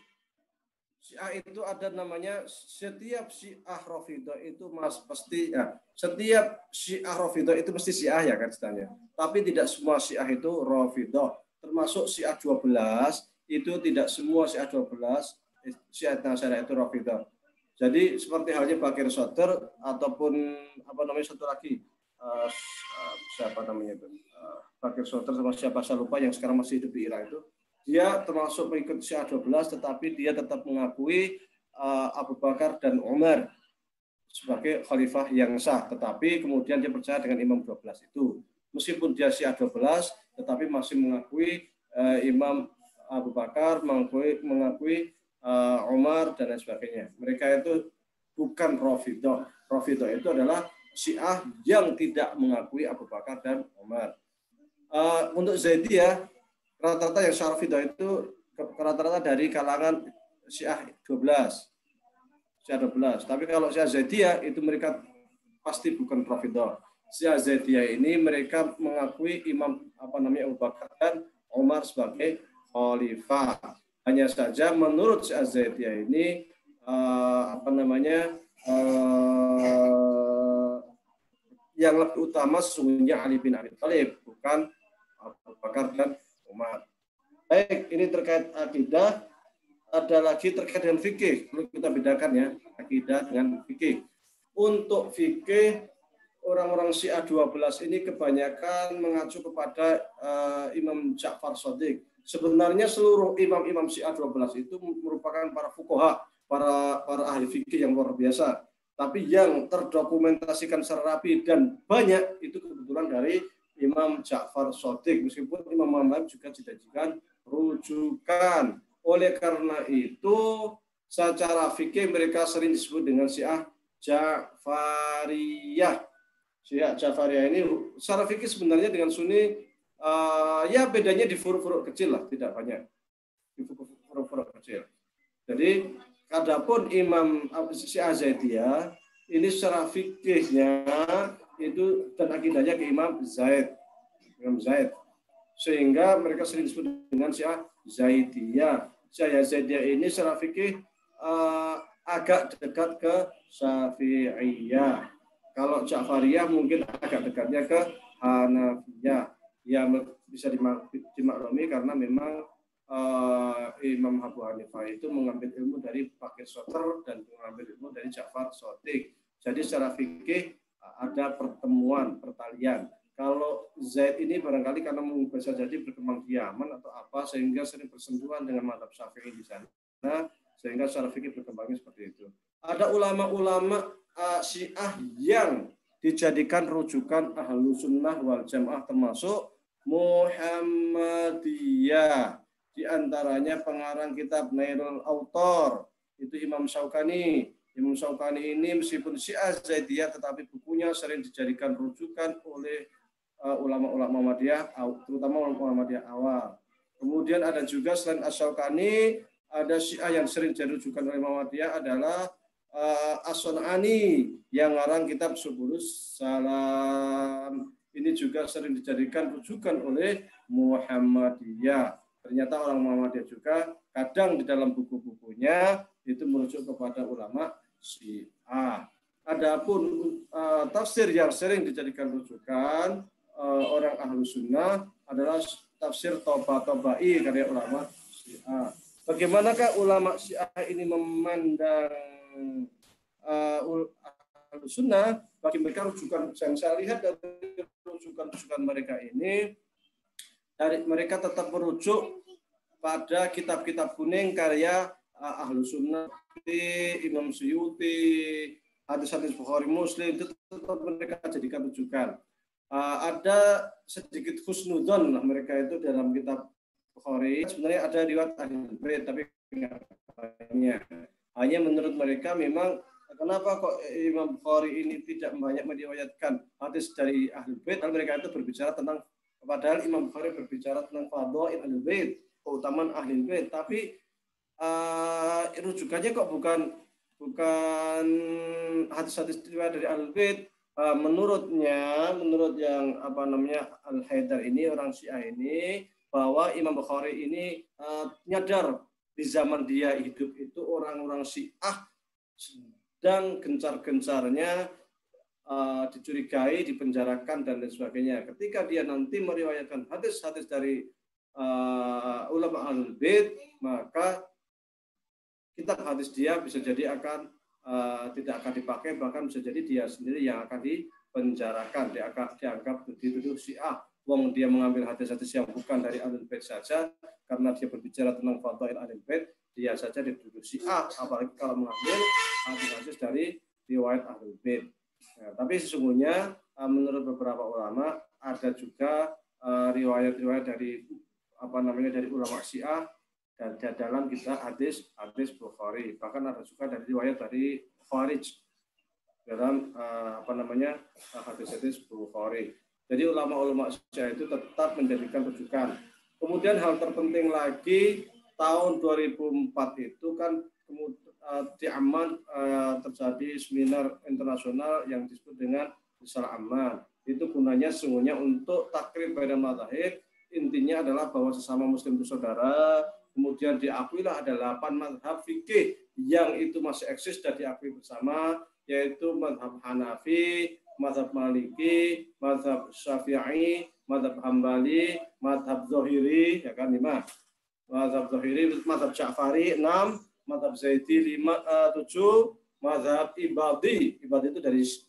Syiah itu ada namanya, setiap Syiah Rafidhah itu setiap Syiah Rafidhah itu mesti Syiah ya kan istilahnya. Tapi tidak semua Syiah itu Rafidhah. Termasuk Syiah 12 itu tidak semua Syiah 12 Syiah Nasyariyah itu Rafidhah. Jadi seperti halnya Bakir Sadr ataupun satu lagi Bakir Sadr sama siapa saya lupa yang sekarang masih hidup di Irak itu, dia termasuk pengikut Syiah 12 tetapi dia tetap mengakui Abu Bakar dan Umar sebagai khalifah yang sah, tetapi kemudian dia percaya dengan imam 12 itu. Meskipun dia Syiah 12 tetapi masih mengakui Imam Abu Bakar, mengakui Umar dan lain sebagainya. Mereka itu bukan Rafidhah. Rafidhah itu adalah Syiah yang tidak mengakui Abu Bakar dan Umar. Untuk Zaidiyah, rata-rata yang Syiah Rafidhah itu rata-rata dari kalangan Syiah 12. Tapi kalau Syiah Zaidiyah itu mereka pasti bukan Rafidhah. Syiah Zaidiyah ini mereka mengakui Imam Abu Bakar dan Umar sebagai khalifah. Hanya saja menurut Syiah Zaidiyah ini yang lebih utama sesungguhnya Ali bin Abi Thalib, bukan Abu Bakar dan Umar. Baik, ini terkait akidah. Ada lagi terkait dengan fikih. Perlu kita bedakan ya, akidah dengan fikih. Untuk fikih, orang-orang Syiah 12 ini kebanyakan mengacu kepada Imam Ja'far Shadiq. Sebenarnya seluruh imam-imam Syiah 12 itu merupakan para fuqaha, para ahli fikih yang luar biasa. Tapi yang terdokumentasikan secara rapi dan banyak itu kebetulan dari Imam Ja'far Shadiq. Meskipun Imam Muhammad juga dijadikan rujukan. Oleh karena itu, secara fikih mereka sering disebut dengan Syiah Ja'fariyah. Syiah Ja'fariyah ini secara fikih sebenarnya dengan Sunni ya bedanya di furuk-furuk kecil lah, tidak banyak. Di furuk-furuk kecil. Jadi, adapun Imam Syiah Zaidiyah ini secara fikihnya itu dan akidahnya ke Imam Zaid. Sehingga mereka sering disebut dengan Syiah Zaidiyah. Zaidiyah ini secara fikih agak dekat ke Syafi'iyah. Kalau Ja'fariyah mungkin agak dekatnya ke Hanafiyah. Ya bisa dimaklumi karena memang Imam Abu Hanifah itu mengambil ilmu dari Bakir Soter dan mengambil ilmu dari Ja'far Shadiq. Jadi secara fikih ada pertemuan, pertalian. Kalau Zaid ini barangkali karena bisa jadi berkembang di Yaman atau apa sehingga sering bersentuhan dengan mazhab Syafi'i di sana, sehingga secara fikih berkembangnya seperti itu. Ada ulama-ulama Syiah yang dijadikan rujukan Ahlu Sunnah wal Jamaah termasuk Muhammadiyah. Di antaranya pengarang kitab Nailul Autor itu Imam Syaukani. Imam Syaukani ini meskipun Syiah Zaidiyah tetapi bukunya sering dijadikan rujukan oleh ulama-ulama Muhammadiyah, terutama ulama Muhammadiyah awal. Kemudian ada juga selain Asy-Syaukani, ada Syiah yang sering jadi rujukan oleh Muhammadiyah adalah As-Sun'ani yang ngarang kitab Subulus Salam. Ini juga sering dijadikan rujukan oleh Muhammadiyah. Ternyata orang Muhammadiyah juga kadang di dalam buku-bukunya itu merujuk kepada ulama Syiah. Adapun tafsir yang sering dijadikan rujukan orang Ahlu Sunnah adalah tafsir Toba-Tobai karya ulama Syiah. Bagaimanakah ulama Syiah ini memandang Ahlu Sunnah? Bagi mereka rujukan yang saya lihat dari rujukan mereka ini, dari mereka tetap merujuk pada kitab-kitab kuning karya Ahlu Sunnah, Imam Suyuti, hadis-hadis Bukhari Muslim, itu tetap mereka jadikan rujukan. Ada sedikit husnudzon lah mereka itu dalam kitab Bukhari. Sebenarnya ada riwayat Ahlul Bait tapi enggak banyak. Hanya menurut mereka memang kenapa kok Imam Bukhari ini tidak banyak meriwayatkan hadis dari Ahlul Bait? Karena mereka itu berbicara tentang, padahal Imam Bukhari berbicara tentang fadhail Ahlul Bait, keutamaan Ahlul Bait, tapi rujukannya kok bukan hadis-hadis riwayat dari Ahlul Bait. Menurut yang Al-Haidar ini, orang Syiah ini, bahwa Imam Bukhari ini nyadar di zaman dia hidup itu orang-orang Syiah sedang gencar-gencarnya dicurigai, dipenjarakan dan lain sebagainya. Ketika dia nanti meriwayatkan hadis-hadis dari ulama Ahlul Bait, maka kitab hadis dia bisa jadi akan tidak akan dipakai, bahkan bisa jadi dia sendiri yang akan dipenjarakan, dianggap dituduh Syiah. Wong dia mengambil hadis-hadis yang bukan dari Ahlul Bait saja, karena dia berbicara tentang fadhail Ahlul Bait, dia saja dituduh Syiah, apalagi kalau mengambil hadis-hadis dari riwayat Ahlul Bait. Nah, tapi sesungguhnya menurut beberapa ulama ada juga riwayat-riwayat dari dari ulama Syiah dan dalam kitab hadis Bukhari, bahkan ada juga dari riwayat dari Khawarij dalam hadis Bukhari. Jadi ulama-ulama Syiah itu tetap menjadikan rujukan. Kemudian hal terpenting lagi, tahun 2004 itu kan di Amman terjadi seminar internasional yang disebut dengan Risalah Amman. Itu gunanya sesungguhnya untuk takrib pada mazhab. Intinya adalah bahwa sesama muslim itu saudara. Kemudian diakuilah ada 8 mazhab fikih yang itu masih eksis dan diakui bersama, yaitu mazhab Hanafi, mazhab Maliki, mazhab Syafi'i, mazhab Hambali, mazhab Zohiri, ya kan 5. Mazhab Zohiri, mazhab Ja'fari 6, mazhab Zaidi 7, mazhab Ibadi. Ibadi itu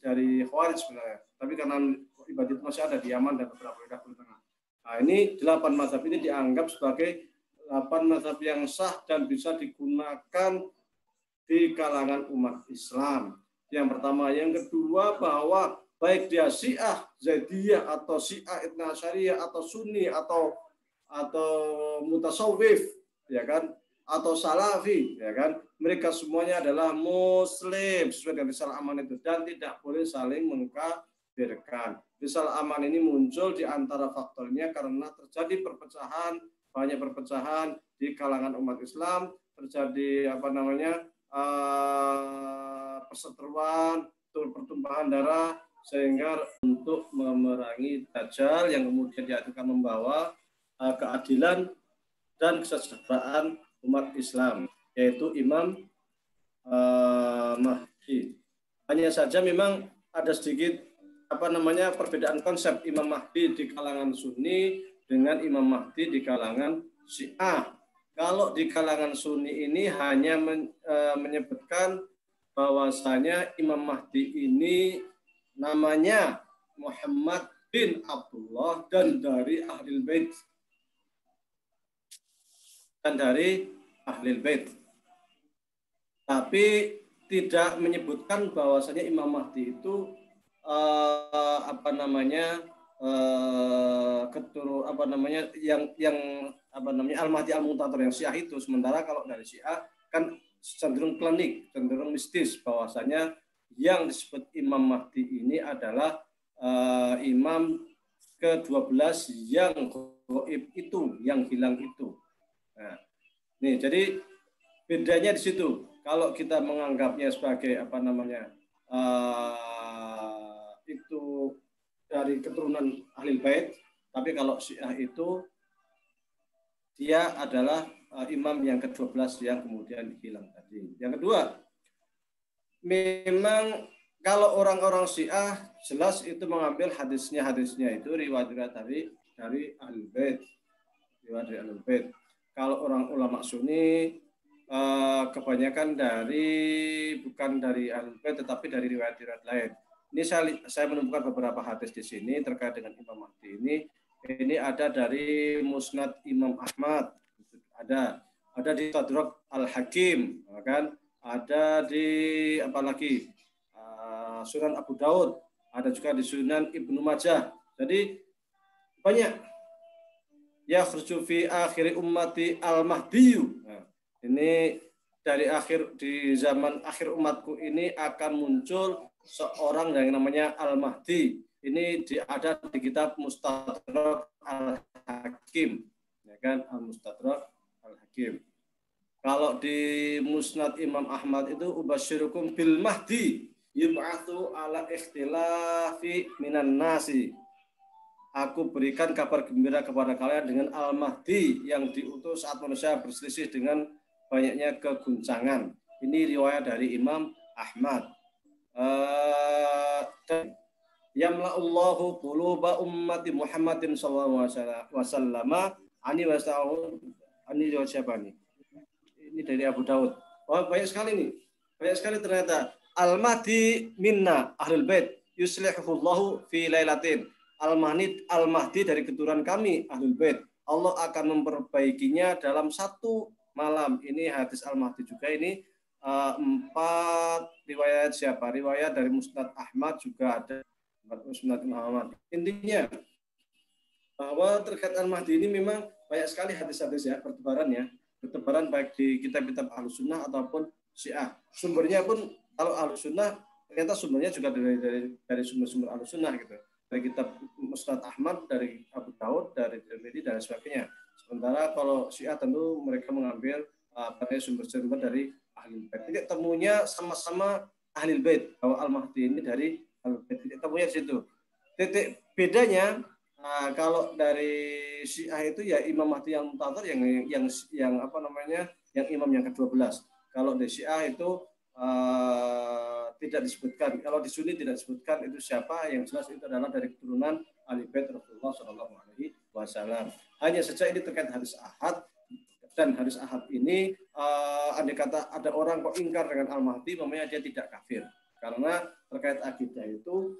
dari Khawarij sebenarnya. Tapi karena Ibadi itu masih ada di Yaman dan beberapa daerah Tengah. Nah, ini 8 mazhab ini dianggap sebagai 8 mazhab yang sah dan bisa digunakan di kalangan umat Islam. Yang pertama. Yang kedua, bahwa baik dia Syiah Zaidiyah atau Syiah Itsna Asyariyah atau Sunni atau mutasawwif, ya kan, atau Salafi, ya kan, mereka semuanya adalah muslim sesuai dengan Risalah Aman itu dan tidak boleh saling mengkafirkan. Risalah Aman ini muncul di antara faktornya karena terjadi banyak perpecahan di kalangan umat Islam, terjadi perseteruan, pertumpahan darah, sehingga untuk memerangi Dajjal yang kemudian diadukan membawa keadilan dan kesejahteraan umat Islam, yaitu Imam Mahdi. Hanya saja memang ada sedikit perbedaan konsep Imam Mahdi di kalangan Sunni dengan Imam Mahdi di kalangan Syiah. Kalau di kalangan Sunni ini hanya menyebutkan bahwasanya Imam Mahdi ini namanya Muhammad bin Abdullah dan dari Ahlul Bait. Tapi tidak menyebutkan bahwasanya Imam Mahdi itu Al-Mahdi Al-Muntadhar yang Syiah itu. Sementara kalau dari Syiah kan cenderung klinik, cenderung mistis, bahwasanya yang disebut Imam Mahdi ini adalah imam ke-12 yang gaib itu, yang hilang itu. Nah, nih, jadi bedanya di situ. Kalau kita menganggapnya sebagai itu dari keturunan Ahlul Bait, tapi kalau Syiah itu dia adalah imam yang ke-12 yang kemudian hilang tadi. Yang kedua, memang kalau orang-orang Syiah jelas itu mengambil hadisnya itu riwayat dari Ahlul Bait, riwayat dari Ahlul Bait. Kalau orang ulama Sunni kebanyakan bukan dari Ahlul Bait tetapi dari riwayat-riwayat lain. Ini saya menemukan beberapa hadis di sini terkait dengan Imam Mahdi ini. Ini ada dari Musnad Imam Ahmad, ada di Mustadrak Al-Hakim, kan? Ada di Sunan Abu Daud, ada juga di Sunan Ibnu Majah. Jadi banyak. Ya khurju fi akhiri ummati al-Mahdiyu. Nah, ini di zaman akhir umatku ini akan muncul seorang yang namanya Al-Mahdi. Ini ada di kitab Mustadrak Al-Hakim, ya kan, Al-Mustadrak Al-Hakim. Kalau di Musnad Imam Ahmad itu ubasyirukum bil Mahdi yub'atsu ala ikhtilafi minan nasi. Aku berikan kabar gembira kepada kalian dengan Al-Mahdi yang diutus saat manusia berselisih dengan banyaknya keguncangan. Ini riwayat dari Imam Ahmad. Yamla'ullahu quluba ummati Muhammadin sallallahu alaihi wasallam ani wasa'u ani siapa nih? Ini dari Abu Daud. Wah, banyak sekali nih. Banyak sekali ternyata. Al-Mahdi minna Ahlul Bait yuslihullahu fi lailatin. Al-Mahdi dari keturunan kami Ahlul Bait. Allah akan memperbaikinya dalam satu malam. Ini hadis Al-Mahdi juga ini 4 riwayat siapa? Riwayat dari Musnad Ahmad juga ada. Musnad Muhammad. Intinya bahwa terkait Al-Mahdi ini memang banyak sekali hadis-hadis ya, bertebaran baik di kitab-kitab Ahlussunnah ataupun Syiah. Sumbernya pun kalau Ahlussunnah ternyata sumbernya juga dari sumber-sumber Ahlussunnah gitu. Dari kitab Musnad Ahmad, dari Abu Daud, dari Tirmidzi dan sebagainya. Sementara kalau Syiah tentu mereka mengambil sumber-sumber dari Ahlul Bait. Titik temunya sama-sama Ahlul Bait, bahwa Al-Mahdi ini dari Ahlul Bait. Titik temunya di situ. Titik bedanya kalau dari Syiah itu ya Imam Mahdi yang Muntadhar yang imam yang ke-12. Kalau di Syiah itu tidak disebutkan. Kalau di Sunni tidak disebutkan itu siapa, yang jelas itu adalah dari keturunan Ahli Bait Rasulullah Shallallahu Alaihi Wasallam. Hanya saja ini terkait hadis ahad, dan hadis ahad ini andai kata ada orang kok ingkar dengan Al-Mahdi, namanya dia tidak kafir. Karena terkait akidah itu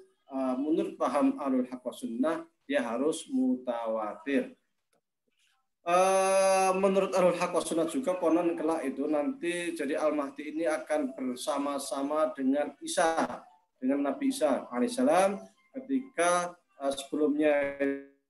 menurut paham Ahlul Haq wa Sunnah dia harus mutawatir. Menurut Ahlul Haq wa Sunnah juga konon kelak itu nanti jadi Al-Mahdi ini akan bersama-sama dengan Isa, dengan Nabi Isa alaihissalam, ketika sebelumnya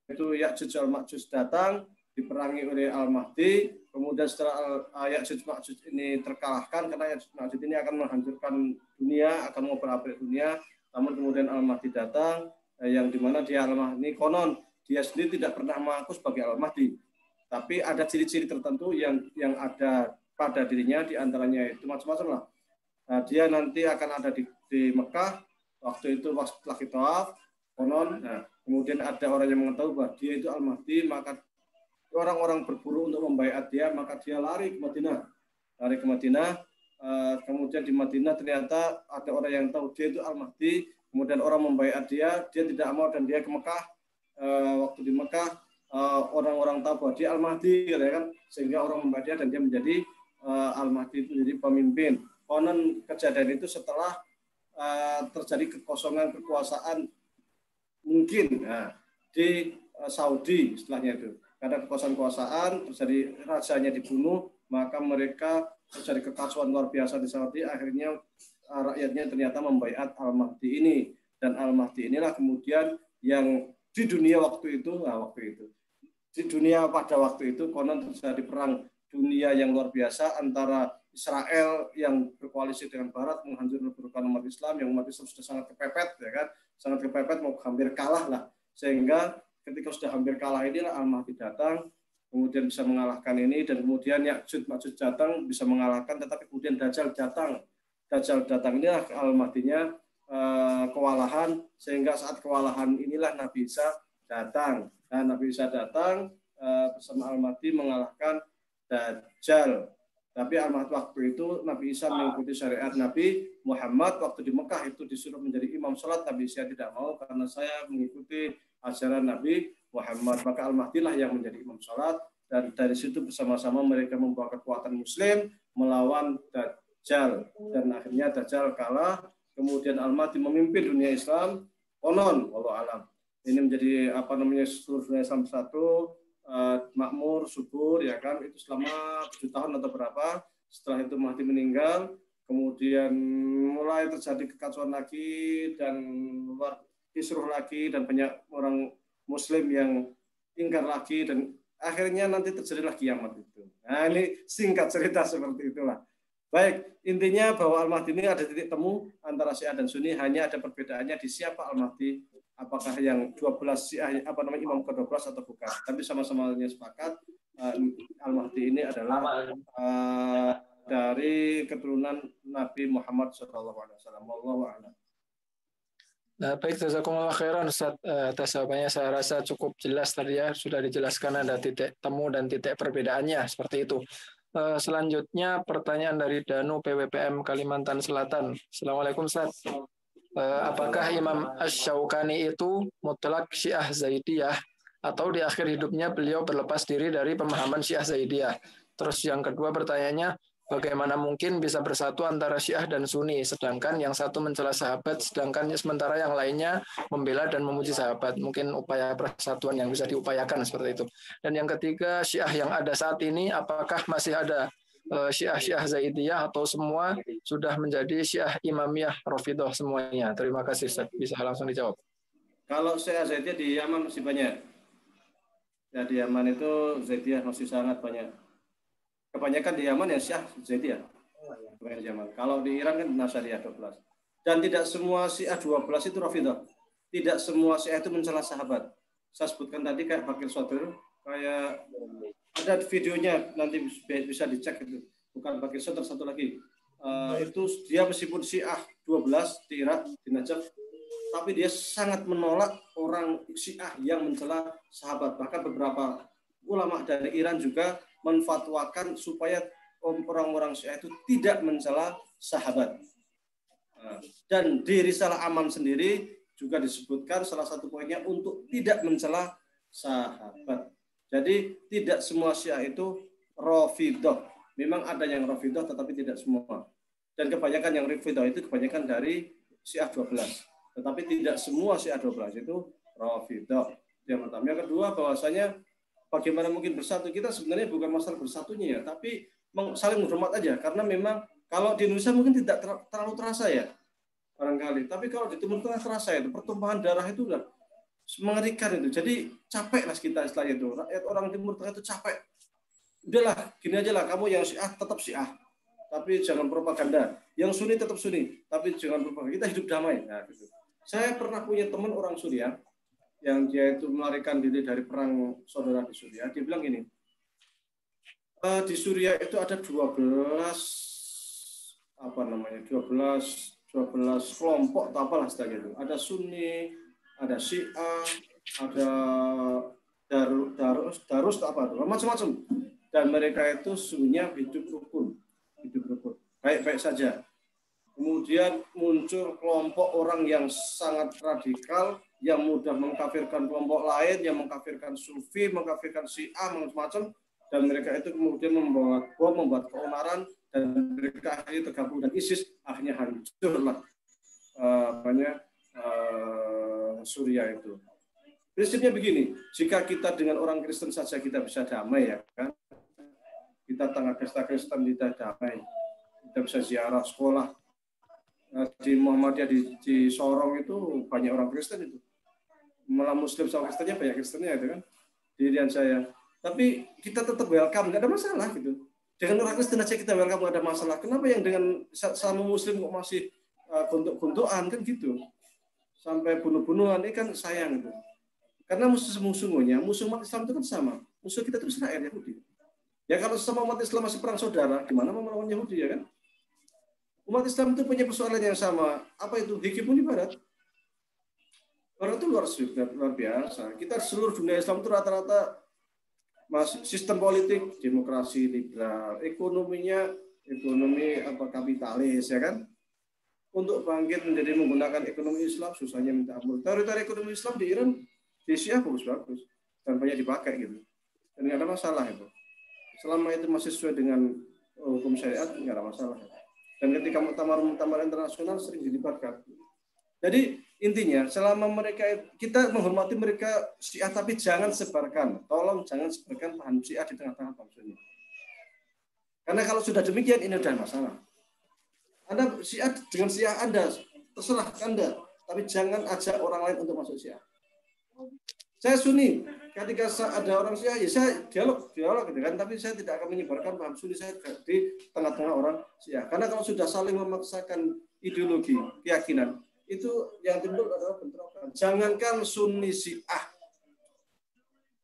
itu Ya'juj al-Ma'juj datang diperangi oleh Al-Mahdi, kemudian setelah Ya'juj Ma'juj ini terkalahkan karena Ya'juj Ma'juj ini akan menghancurkan dunia, akan mengobrak-abrik dunia, namun kemudian Al-Mahdi datang yang dimana dia Al-Mahdi ini konon dia sendiri tidak pernah mengaku sebagai Al-Mahdi. Tapi ada ciri-ciri tertentu yang ada pada dirinya, diantaranya itu macam-macam lah. Nah, dia nanti akan ada di Mekah, waktu itu lagi tawaf, konon. Nah, kemudian ada orang yang mengetahui bahwa dia itu Al-Mahdi, maka orang-orang berburu untuk membaiat dia, maka dia lari ke Madinah. Lari ke Madinah. Kemudian di Madinah ternyata ada orang yang tahu dia itu Al-Mahdi. Kemudian orang membaiat dia tidak mau dan dia ke Mekah. Waktu di Mekah orang-orang tahu bahwa dia Al-Mahdi, ya kan? Sehingga orang membaiat dia dan dia menjadi Al-Mahdi itu menjadi pemimpin. Konon kejadian itu setelah terjadi kekosongan kekuasaan mungkin di Saudi istilahnya itu. Karena kekuasaan terjadi rajanya dibunuh, maka mereka terjadi kekacauan luar biasa di Saudi. Akhirnya rakyatnya ternyata membaiat Al-Mahdi ini, dan Al-Mahdi inilah kemudian yang di dunia waktu itu di dunia pada waktu itu konon terjadi perang dunia yang luar biasa antara Israel yang berkoalisi dengan Barat menghancurkan umat Islam, yang umat Islam sudah sangat kepepet, ya kan, sangat kepepet, mau hampir kalah lah, sehingga ketika sudah hampir kalah inilah Al-Mahdi datang, kemudian bisa mengalahkan ini, dan kemudian Ya'juj Ma'juj datang bisa mengalahkan, tetapi kemudian Dajjal datang. Dajjal datang inilah Al-Mahdinya kewalahan, sehingga saat kewalahan inilah Nabi Isa datang. Nah, Nabi Isa datang bersama Al-Mahdi mengalahkan Dajjal. Tapi Al-Mahdi waktu itu Nabi Isa mengikuti syariat Nabi Muhammad. Waktu di Mekah itu disuruh menjadi imam salat, Nabi Isa tidak mau karena saya mengikuti ajaran Nabi Muhammad. Maka Al-Mahdi lah yang menjadi imam salat, dan dari situ bersama-sama mereka membawa kekuatan Muslim melawan Dajjal, dan akhirnya Dajjal kalah. Kemudian Al-Mahdi memimpin dunia Islam. Konon, wallahu alam, ini menjadi seluruh dunia Islam satu, makmur, subur, ya kan, itu selama 7 tahun atau berapa. Setelah itu Mahdi meninggal, kemudian mulai terjadi kekacauan lagi dan kisruh lagi, dan banyak orang Muslim yang ingkar lagi, dan akhirnya nanti terjadilah kiamat itu. Nah, ini singkat cerita seperti itulah. Baik, intinya bahwa Al-Mahdi ini ada titik temu antara Syiah dan Sunni, hanya ada perbedaannya di siapa Al-Mahdi, apakah yang 12 Syiah imam ke-12 atau bukan. Tapi sama-sama sepakat Al-Mahdi ini adalah dari keturunan Nabi Muhammad SAW. Wallahu a'lam. Nah, baik, jazakumullah khairan Ustaz. Atas jawabannya saya rasa cukup jelas tadi ya, sudah dijelaskan ada titik temu dan titik perbedaannya seperti itu. Selanjutnya pertanyaan dari Danu PWPM Kalimantan Selatan. Assalamualaikum Ustaz. Apakah Imam Asy-Syaukani itu mutlak Syiah Zaidiyah atau di akhir hidupnya beliau berlepas diri dari pemahaman Syiah Zaidiyah? Terus yang kedua pertanyaannya, bagaimana mungkin bisa bersatu antara Syiah dan Sunni, sedangkan yang satu mencela sahabat, sedangkan sementara yang lainnya membela dan memuji sahabat? Mungkin upaya persatuan yang bisa diupayakan seperti itu. Dan yang ketiga, Syiah yang ada saat ini, apakah masih ada Syiah Zaidiyah atau semua sudah menjadi Syiah Imamiyah Rafidhah semuanya? Terima kasih, Ustaz. Bisa langsung dijawab. Kalau Syiah Zaidiyah di Yaman masih banyak. Ya, di Yaman itu Zaidiyah masih sangat banyak. Kebanyakan di Yaman ya Syiah Zaidiyah. Kebanyakan di Yaman. Kalau di Iran kan Nasariyah 12. Dan tidak semua Syiah 12 itu Rafidhah. Tidak semua Syiah itu mencela sahabat. Saya sebutkan tadi kayak Bakir Sodr, kayak ada videonya, nanti bisa dicek itu. Bukan Bakir Sodr, satu lagi. Itu dia meskipun Syiah 12 di Irak, di Najaf, tapi dia sangat menolak orang Syiah yang mencela sahabat. Bahkan beberapa ulama dari Iran juga menfatwakan supaya orang-orang Syiah itu tidak mencela sahabat. Dan di Risalah Aman sendiri juga disebutkan salah satu poinnya untuk tidak mencela sahabat. Jadi tidak semua Syiah itu Rafidhah. Memang ada yang Rafidhah tetapi tidak semua. Dan kebanyakan yang Rafidhah itu kebanyakan dari Syiah 12. Tetapi tidak semua Syiah 12 itu Rafidhah. Yang pertama. Yang kedua, bahwasanya bagaimana mungkin bersatu, kita sebenarnya bukan masalah bersatunya ya, tapi saling menghormat aja. Karena memang kalau di Indonesia mungkin tidak terlalu terasa ya, barangkali. Tapi kalau di Timur Tengah terasa ya, pertumpahan darah itu udah mengerikan itu. Jadi capek lah kita istilahnya itu. Rakyat orang Timur Tengah itu capek. Udahlah, gini aja lah, kamu yang Syiah tetap Syiah, tapi jangan propaganda. Yang Sunni tetap Sunni, tapi jangan propaganda. Kita hidup damai. Nah, gitu. Saya pernah punya teman orang Suriah yang dia itu melarikan diri dari perang saudara di Suriah. Dia bilang gini, di Suriah itu ada 12 kelompok atau apalah seperti itu. Ada Sunni, ada Syiah, ada darus apa macam-macam, dan mereka itu sesungguhnya hidup rukun, baik-baik saja. Kemudian muncul kelompok orang yang sangat radikal, yang mudah mengkafirkan kelompok lain, yang mengkafirkan Sufi, mengkafirkan Syiah, macam-macam, dan mereka itu kemudian membuat bom, membuat keonaran, dan mereka akhirnya tergabung dengan ISIS, akhirnya hancurlah Suriah itu. Prinsipnya begini, jika kita dengan orang Kristen saja kita bisa damai, ya kan? Kita tengah pesta Kristen kita damai, kita bisa ziarah sekolah. Di Muhammadiyah di Sorong itu banyak orang Kristen itu, malah Muslim sama Kristennya banyak Kristennya itu kan, di dirian saya. Tapi kita tetap welcome, nggak ada masalah gitu. Dengan orang Kristen aja kita welcome, nggak ada masalah. Kenapa yang dengan sama Muslim kok masih gontok-gontokan kan gitu, sampai bunuh-bunuhan, ini kan sayang itu. Karena musuh-musuhnya, musuh umat Islam itu kan sama. Musuh kita itu Israel, Yahudi. Ya kalau sama umat Islam masih perang saudara, gimana mau melawan Yahudi, ya kan? Umat Islam itu punya persoalan yang sama. Apa itu? Hikipun ibarat. Orang itu luar biasa. Kita seluruh dunia Islam itu rata-rata sistem politik, demokrasi, liberal, ekonominya, ekonomi kapitalis, ya kan? Untuk bangkit menjadi menggunakan ekonomi Islam, susahnya minta ampun. Teori-teori ekonomi Islam di Iran, di Syiah bagus-bagus. Dan banyak dipakai gitu. Dan nggak ada masalah itu. Selama itu masih sesuai dengan hukum syariat, nggak ada masalah. Dan ketika muktamar internasional sering dilibatkan. Jadi intinya selama kita menghormati mereka Syiah, tapi jangan sebarkan, tolong jangan sebarkan paham Syiah di tengah-tengah bangsa ini. Karena kalau sudah demikian ini sudah masalah. Anda Syiah dengan Syiah Anda, terserah Anda, tapi jangan ajak orang lain untuk masuk Syiah. Saya Sunni, ketika ada orang Syiah, ya saya dialog gitu kan, tapi saya tidak akan menyebarkan paham Sunni saya di tengah-tengah orang Syiah. Karena kalau sudah saling memaksakan ideologi, keyakinan, itu yang timbul adalah bentrokan. Jangankan Sunni Syiah,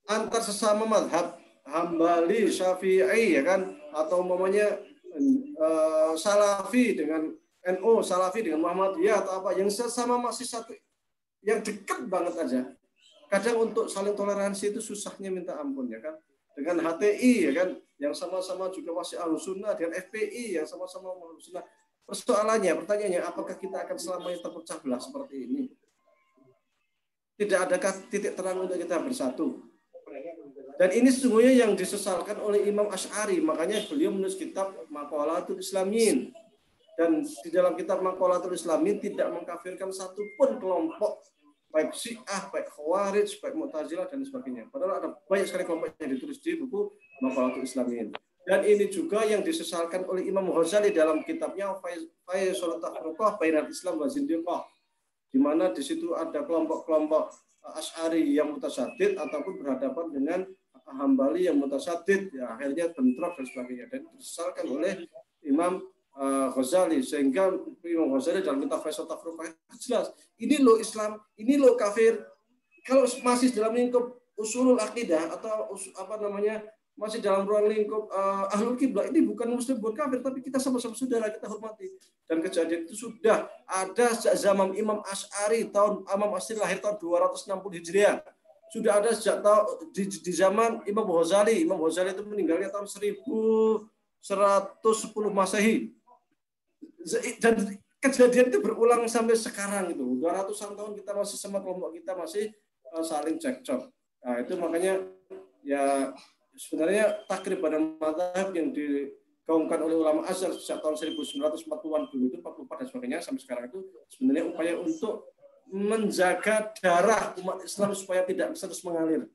antar sesama mazhab, Hambali, Syafi'i, ya kan, atau umpamanya Salafi dengan NU, Salafi dengan Muhammadiyah atau apa, yang sesama masih satu, yang dekat banget aja. Kadang untuk saling toleransi itu susahnya minta ampun, ya kan. Dengan HTI, ya kan, yang sama-sama juga masih Ahlussunnah, dengan FPI yang sama-sama Ahlussunnah. Pertanyaannya, apakah kita akan selamanya terpecah belah seperti ini? Tidak adakah titik terang untuk kita bersatu? Dan ini sesungguhnya yang disesalkan oleh Imam Asy'ari, makanya beliau menulis kitab Maqalatul Islamin. Dan di dalam kitab Maqalatul Islamin tidak mengkafirkan satupun kelompok, baik Syiah, baik Khawarij, baik Mu'tazilah dan sebagainya. Padahal ada banyak sekali kelompok yang ditulis di buku Maqalatul Islamin. Dan ini juga yang disesalkan oleh Imam Ghazali dalam kitabnya Faisul Tafriqah Bainal Islam wa Zindiqah, di mana di situ ada kelompok-kelompok Asy'ari yang mutasyadid ataupun berhadapan dengan Hambali yang mutasyadid, ya akhirnya bentrok dan sebagainya, dan disesalkan oleh Imam Ghazali, sehingga Imam Ghazali dalam kitab Faisul Tafriqah jelas, ini loh Islam, ini loh kafir. Kalau masih dalam lingkup usulul akidah atau masih dalam ruang lingkup ahlul kiblah, ini bukan muslim, bukan kafir, tapi kita sama-sama saudara, kita hormati. Dan kejadian itu sudah ada sejak zaman Imam Asy'ari, Imam Asy'ari lahir tahun 260 Hijriah. Sudah ada sejak di zaman Imam Ghazali. Imam Ghazali itu meninggalnya tahun 1110 Masehi. Dan kejadian itu berulang sampai sekarang itu. 200-an tahun kita masih sama kelompok kita masih saling cekcok. Nah, itu makanya ya sebenarnya takrib pada mazhab yang digaungkan oleh ulama Azhar sejak tahun 1940-an dulu itu 44 dan sebagainya sampai sekarang itu sebenarnya upaya untuk menjaga darah umat Islam supaya tidak terus mengalir,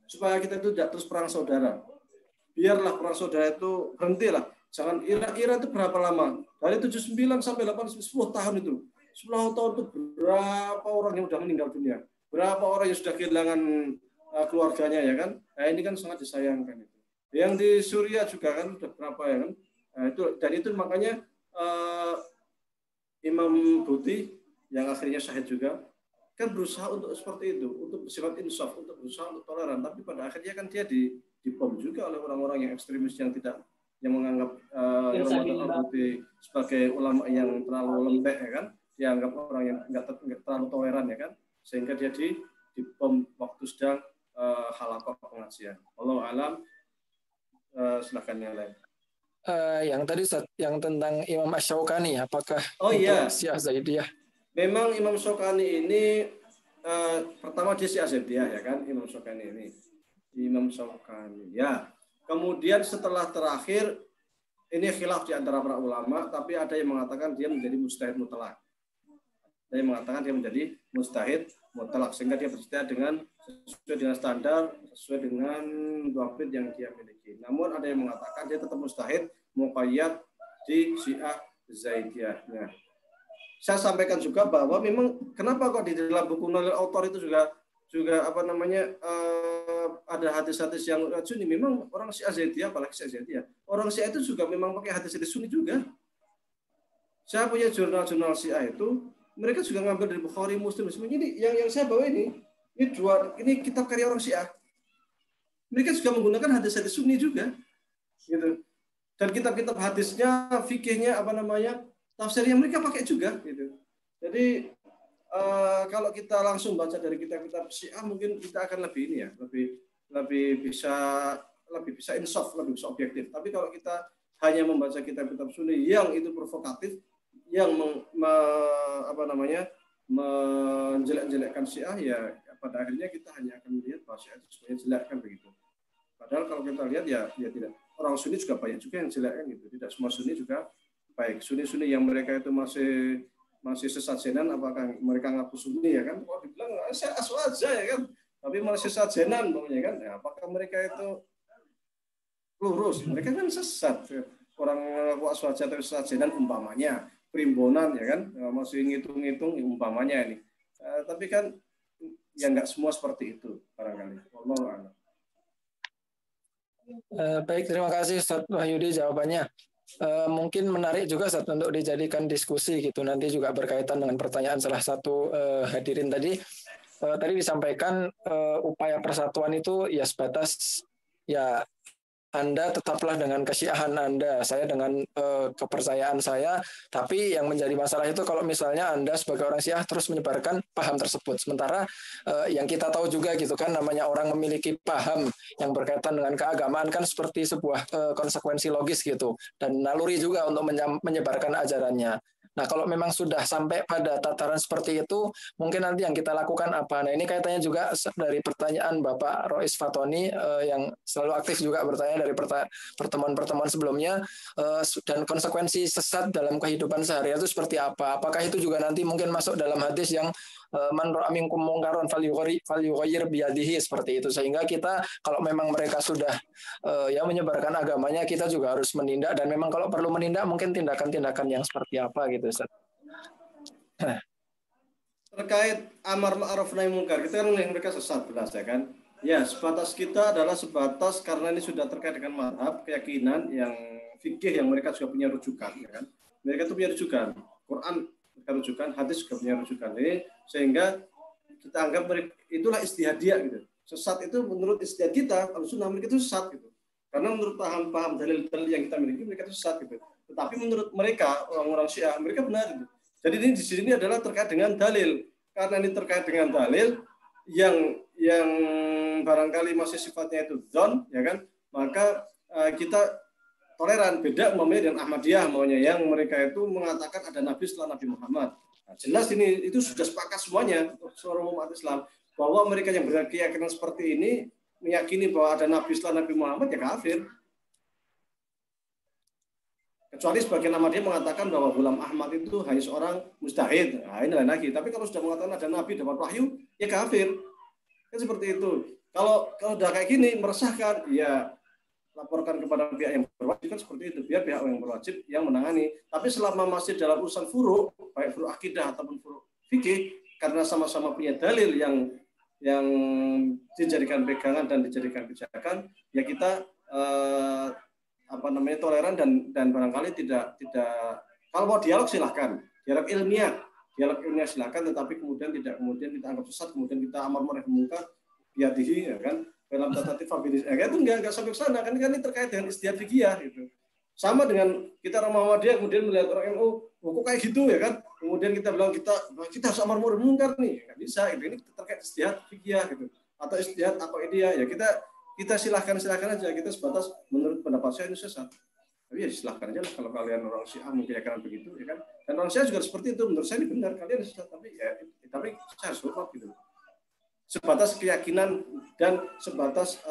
supaya kita itu tidak terus perang saudara. Biarlah perang saudara itu berhentilah. Jangan Iran itu berapa lama? Dari 79 sampai 10 tahun itu. 10 tahun itu berapa orang yang sudah meninggal dunia? Berapa orang yang sudah kehilangan keluarganya, ya kan? Nah, ini kan sangat disayangkan itu. Yang di Suriah juga kan sudah berapa, ya kan? Nah, itu makanya Imam Buti yang akhirnya syahid juga kan berusaha untuk seperti itu, untuk bersifat insaf, untuk berusaha untuk toleran, tapi pada akhirnya kan dia dibom juga oleh orang-orang yang ekstremis yang menganggap Imam Buti sebagai ulama yang terlalu lembek, ya kan? Dianggap orang yang nggak terlalu toleran, ya kan? Sehingga dia dibom waktu sedang halaqah pengajian. Wallahu alam. Silakan yang lain. Yang tadi Ustaz, yang tentang Imam Asy-Syaukani, apakah Oh untuk iya, Syiah Zaidiyah? memang Imam Syaukani ini pertama dia Syiah Zaidiyah ya kan, Imam Syaukani ini. Imam Syaukani ya. Kemudian setelah terakhir ini khilaf di antara para ulama, tapi ada yang mengatakan dia menjadi mujtahid mutlak. Ada yang mengatakan dia menjadi mujtahid mutlak sehingga dia bersedia dengan sesuai dengan standar, sesuai dengan dhabit yang dia miliki. Namun ada yang mengatakan dia tetap mujtahid muqayyad di Syiah Zaidiyah. Nah, saya sampaikan juga bahwa memang kenapa kok di dalam buku Nailul Autar itu juga apa namanya ada hadis-hadis yang Sunni. Memang orang Syiah Zaidiyah, apalagi Syiah Zaidiyah, orang Syiah itu juga memang pakai hadis-hadis Sunni juga. Saya punya jurnal-jurnal Syiah itu, mereka juga ngambil dari Bukhari, Muslim. Ini yang saya bawa ini kitab karya orang Syiah. Mereka juga menggunakan hadis-hadis Sunni juga, gitu. Dan kitab-kitab hadisnya, fikihnya, tafsirnya mereka pakai juga, gitu. Jadi kalau kita langsung baca dari kitab-kitab Syiah, mungkin kita akan lebih lebih bisa insaf, lebih bisa objektif. Tapi kalau kita hanya membaca kitab-kitab Sunni yang itu provokatif, yang menjelek-jelekkan Syiah, ya pada akhirnya kita hanya akan melihat bahwa Syiah itu sebenarnya jelek kan begitu. Padahal kalau kita lihat ya tidak. Orang Sunni juga banyak juga yang jelek kan gitu. Tidak semua Sunni juga baik. Sunni yang mereka itu masih sesat zenan, apakah mereka ngaku Sunni ya kan? Kalau dibilang saya asu aja ya kan. Tapi masih sesat zenan pokoknya kan. Ya, apakah mereka itu lurus? Mereka kan sesat. Orang ngaku asu aja tapi sesat zenan umpamanya. Perimbonan ya kan, masih ngitung-ngitung umpamanya ini. Tapi kan ya nggak semua seperti itu barangkali. Wallahu a'lam. Baik, terima kasih Ustaz Wahyudi jawabannya. Mungkin menarik juga Ustaz untuk dijadikan diskusi gitu. Nanti juga berkaitan dengan pertanyaan salah satu hadirin tadi. Tadi disampaikan upaya persatuan itu ya sebatas ya Anda tetaplah dengan kesyiahan Anda, saya dengan kepercayaan saya, tapi yang menjadi masalah itu kalau misalnya Anda sebagai orang Syiah terus menyebarkan paham tersebut. Sementara yang kita tahu juga gitu kan, namanya orang memiliki paham yang berkaitan dengan keagamaan kan seperti sebuah konsekuensi logis gitu, dan naluri juga untuk menyebarkan ajarannya. Nah, kalau memang sudah sampai pada tataran seperti itu, mungkin nanti yang kita lakukan apa? Nah, ini kaitannya juga dari pertanyaan Bapak Rois Fatoni yang selalu aktif juga bertanya dari pertemuan-pertemuan sebelumnya, dan konsekuensi sesat dalam kehidupan sehari-hari itu seperti apa? Apakah itu juga nanti mungkin masuk dalam hadis yang man ra'a minkum mungkaron falyughayyir biyadihi, seperti itu, sehingga kita kalau memang mereka sudah ya menyebarkan agamanya, kita juga harus menindak, dan memang kalau perlu menindak mungkin tindakan-tindakan yang seperti apa gitu Ustaz. Terkait amar ma'ruf nahi munkar, kita kan mereka sesat jelas ya kan. Ya, sebatas kita adalah sebatas karena ini sudah terkait dengan mazhab, keyakinan yang fikih yang mereka juga punya rujukan ya kan. Mereka itu punya rujukan. Quran mereka rujukan, hadis juga punya rujukan. Jadi sehingga kita anggap mereka itulah istihadiyah gitu. Sesat itu menurut istihad kita, kalau sunnah mereka itu sesat gitu. Karena menurut paham dalil-dalil yang kita miliki mereka itu sesat gitu. Tetapi menurut mereka orang-orang Syiah mereka benar gitu. Jadi ini di sini adalah terkait dengan dalil. Karena ini terkait dengan dalil yang barangkali masih sifatnya itu dzon, ya kan? Maka kita toleran. Beda umpamanya dengan Ahmadiyah maunya yang mereka itu mengatakan ada nabi setelah Nabi Muhammad. Nah, jelas ini itu sudah sepakat semuanya seluruh umat Islam bahwa mereka yang berkeyakinan seperti ini meyakini bahwa ada nabi setelah Nabi Muhammad ya kafir. Kecuali sebagian nama dia mengatakan bahwa Ghulam Ahmad itu hanya seorang mujtahid. Nah, ini lain lagi. Tapi kalau sudah mengatakan ada nabi dapat wahyu, ya kafir. Kan seperti itu. Kalau udah kayak gini meresahkan, ya laporkan kepada pihak yang berwajib kan seperti itu. Biar pihak yang berwajib yang menangani. Tapi selama masih dalam urusan furu, baik furu akidah ataupun furu fikih, karena sama-sama punya dalil yang dijadikan pegangan dan dijadikan pijakan, ya kita toleran dan barangkali tidak kalau mau dialog silahkan, dialog ilmiah silahkan, tetapi kemudian kita anggap sesat, kemudian kita amar ma'ruf nahi munkar biyadihi ya kan, dalam tatatif fabilis itu enggak sampai ke sana kan ini terkait dengan istihad fikih gitu. Sama dengan kita orang Muhammadiyah kemudian melihat orang NU kok kayak gitu ya kan, kemudian kita bilang kita harus amar ma'ruf nahi munkar nih, nggak bisa gitu. Ini terkait istihad fikih gitu. atau ijtihad aqaidiyah, ya kita silahkan aja, kita sebatas menurut pendapat saya ini sesat. Tapi ya silahkan aja lah, kalau kalian orang Syiah mengeyakinkan begitu, ya kan? Dan orang Syiah juga seperti itu, menurut saya ini benar, kalian sesat, tapi saya harus hormat gitu. Sebatas keyakinan dan sebatas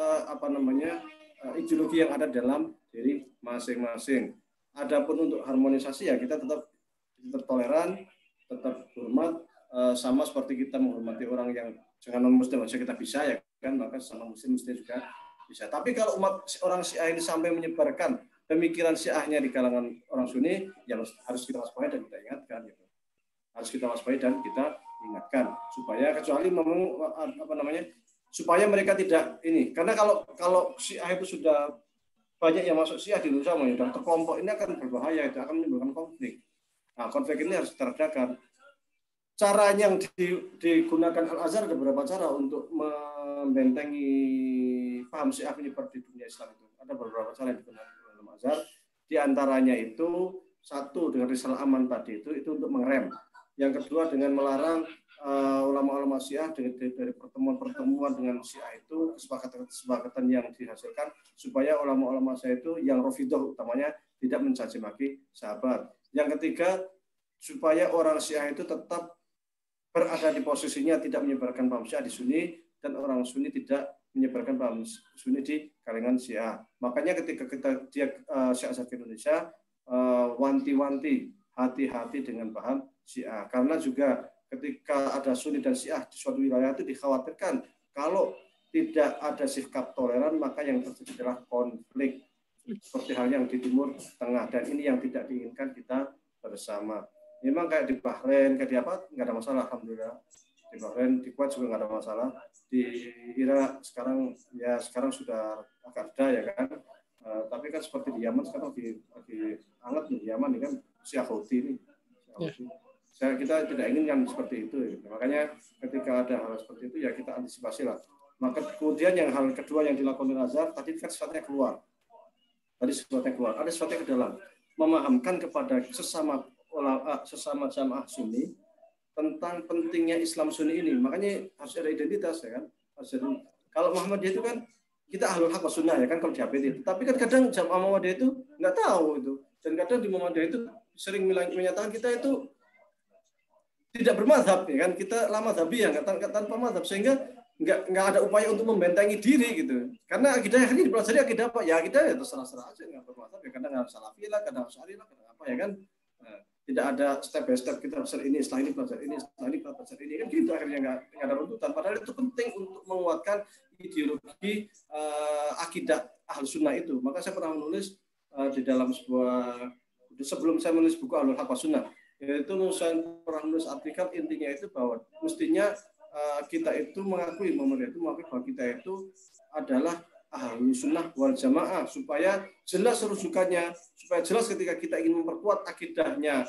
ideologi yang ada dalam diri masing-masing. Adapun untuk harmonisasi ya kita tetap toleran, tetap hormat, sama seperti kita menghormati orang yang dengan non muslim saja kita bisa, ya kan, maka sama muslim mestinya juga bisa. Tapi kalau umat orang Syiah ini sampai menyebarkan pemikiran Syiahnya di kalangan orang Sunni, yang harus kita waspadai dan kita ingatkan gitu. Harus kita waspadai dan kita ingatkan supaya kecuali supaya mereka tidak ini, karena kalau Syiah itu sudah banyak yang masuk Syiah di Indonesia dan terkelompok ini akan berbahaya, itu akan menimbulkan konflik. Nah, konflik ini harus terredakan. Cara yang digunakan Al-Azhar ada beberapa cara untuk membentengi paham Syiah penyebar di dunia Islam itu. Ada beberapa cara yang digunakan oleh Al-Azhar. Di antaranya itu satu dengan risalah aman tadi itu untuk mengerem. Yang kedua dengan melarang ulama-ulama Syiah dari pertemuan-pertemuan dengan Syiah itu, kesepakatan yang dihasilkan supaya ulama-ulama Syiah itu yang Rafidhah utamanya tidak mencaci maki sahabat. Yang ketiga, supaya orang Syiah itu tetap berada di posisinya, tidak menyebarkan paham Syiah di Sunni, dan orang Sunni tidak menyebarkan paham Sunni di kalangan Syiah. Makanya ketika Syiah Azhar ke Indonesia, wanti-wanti, hati-hati dengan paham Syiah. Karena juga ketika ada Sunni dan Syiah di suatu wilayah itu dikhawatirkan kalau tidak ada sikap toleran, maka yang terjadi adalah konflik. Seperti halnya yang di Timur Tengah, dan ini yang tidak diinginkan kita bersama. Memang kayak di Bahrain, kayak di apa, nggak ada masalah, alhamdulillah. Di Bahrain, di Kuwait juga nggak ada masalah. Di Irak sekarang sudah agak reda, ya kan. Tapi kan seperti di Yaman sekarang lagi hangat di Yaman, ini kan Syiah Houthi ini. Kita tidak inginkan seperti itu. Ya. Makanya ketika ada hal seperti itu ya kita antisipasi lah. Maka kemudian hal kedua yang dilakukan oleh Azhar tadi kan sifatnya keluar. Ada sesuatu yang ke dalam, memahamkan kepada sesama jamaah Sunni tentang pentingnya Islam Sunni ini. Makanya harus ada identitas, ya kan. Kalau Muhammadiyah itu kan kita ahlul haq wa sunnah, ya kan, kalau di HPT. Tapi kan kadang jamaah Muhammadiyah itu nggak tahu itu, dan kadang di Muhammadiyah itu sering menyatakan kita itu tidak bermadhab, ya kan, kita lama madhabi ya, nggak tanpa madhab, sehingga nggak ada upaya untuk membentengi diri gitu. Karena akidah ini dipelajari akidah apa? Ya akidah ya terserah aja, nggak bermadhab, ya kadang nggak salafi lah, kadang syari lah, kadang apa, ya kan. Tidak ada step by step kita belajar ini, setelah ini belajar ini, setelah ini belajar ini, kan gitu, akhirnya nggak ada runtutan. Padahal itu penting untuk menguatkan ideologi akidah Ahlus Sunnah itu. Maka saya pernah menulis di dalam sebelum saya menulis buku Ahlul Haq wa Sunnah, yaitu saya pernah menulis artikel, intinya itu bahwa mestinya kita itu mengakui bahwa kita itu adalah Ahlus Sunnah wal Jamaah, supaya jelas rujukannya, supaya jelas ketika kita ingin memperkuat akidahnya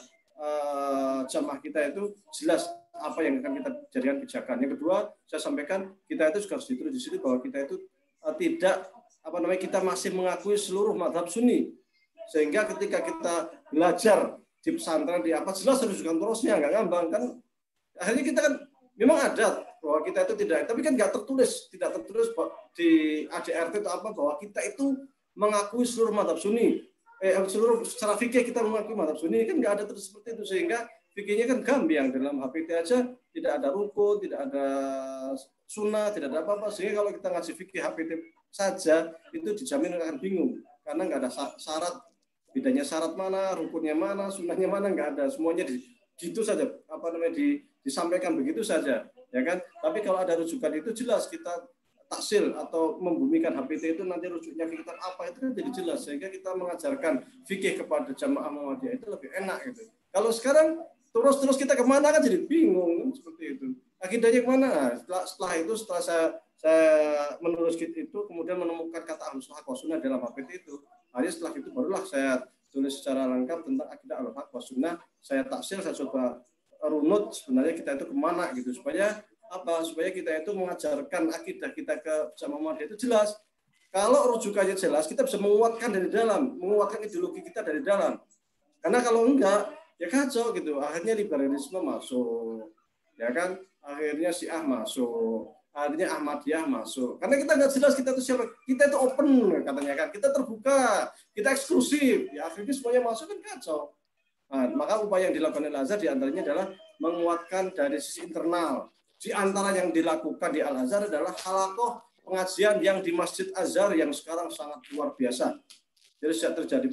jamaah kita itu jelas apa yang akan kita jadikan pijakan. Yang kedua, saya sampaikan kita itu juga harus ditulis di sini bahwa kita itu kita masih mengakui seluruh mazhab Sunni, sehingga ketika kita belajar di pesantren di apa jelas rujukan terusnya, nggak ngambang kan. Akhirnya kita kan memang ada bahwa kita itu tidak, tapi kan tidak tertulis di ADRT itu apa bahwa kita itu mengakui seluruh mazhab Sunni, seluruh secara fikih kita mengakui mazhab Sunni, kan nggak ada terus seperti itu, sehingga fikihnya kan gambiang. Dalam HPT aja tidak ada rukun, tidak ada sunnah, tidak ada apa-apa, sehingga kalau kita ngaji fikih HPT saja itu dijamin akan bingung karena nggak ada syarat, bedanya syarat mana, rukunnya mana, sunnahnya mana, nggak ada, semuanya gitu saja disampaikan begitu saja, ya kan. Tapi kalau ada rujukan itu jelas, kita taksil atau membumikan HPT itu nanti rujuknya ke kitab apa itu kan jadi jelas, sehingga kita mengajarkan fikih kepada jamaah Muhammadiyah itu lebih enak gitu. Kalau sekarang terus kita kemana kan jadi bingung kan, seperti itu. Akidahnya kemana? Setelah saya menulis itu, kemudian menemukan kata Ahlus Haq wa Sunnah dalam HPT itu. Akhirnya setelah itu barulah saya tulis secara lengkap tentang akidah Ahlus Haq wa Sunnah. Saya taksil, saya coba runut sebenarnya kita itu kemana gitu, supaya kita itu mengajarkan akidah kita ke jamaah Muhammadiyah itu jelas. Kalau rujukannya jelas, kita bisa menguatkan dari dalam, menguatkan ideologi kita dari dalam. Karena kalau enggak, ya kacau gitu. Akhirnya liberalisme masuk, ya kan? Akhirnya Syiah masuk, artinya Ahmadiyah masuk. Karena kita nggak jelas kita itu siapa. Kita itu open katanya kan. Kita terbuka, kita eksklusif. Ya akhirnya semuanya masuk kan kacau. Nah, maka upaya yang dilakukan Al-Azhar diantaranya adalah menguatkan dari sisi internal. Di antara yang dilakukan di Al-Azhar adalah halakoh pengajian yang di Masjid Azhar yang sekarang sangat luar biasa. Jadi sejak terjadi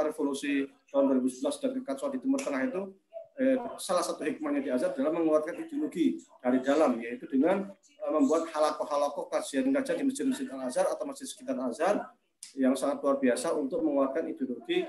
revolusi tahun 2011 dan kekacauan di Timur Tengah itu, salah satu hikmahnya di Azhar adalah menguatkan ideologi dari dalam, yaitu dengan membuat halakoh-halakoh kajian-kajian di masjid-masjid Al-Azhar atau masjid sekitar Al-Azhar yang sangat luar biasa untuk menguatkan ideologi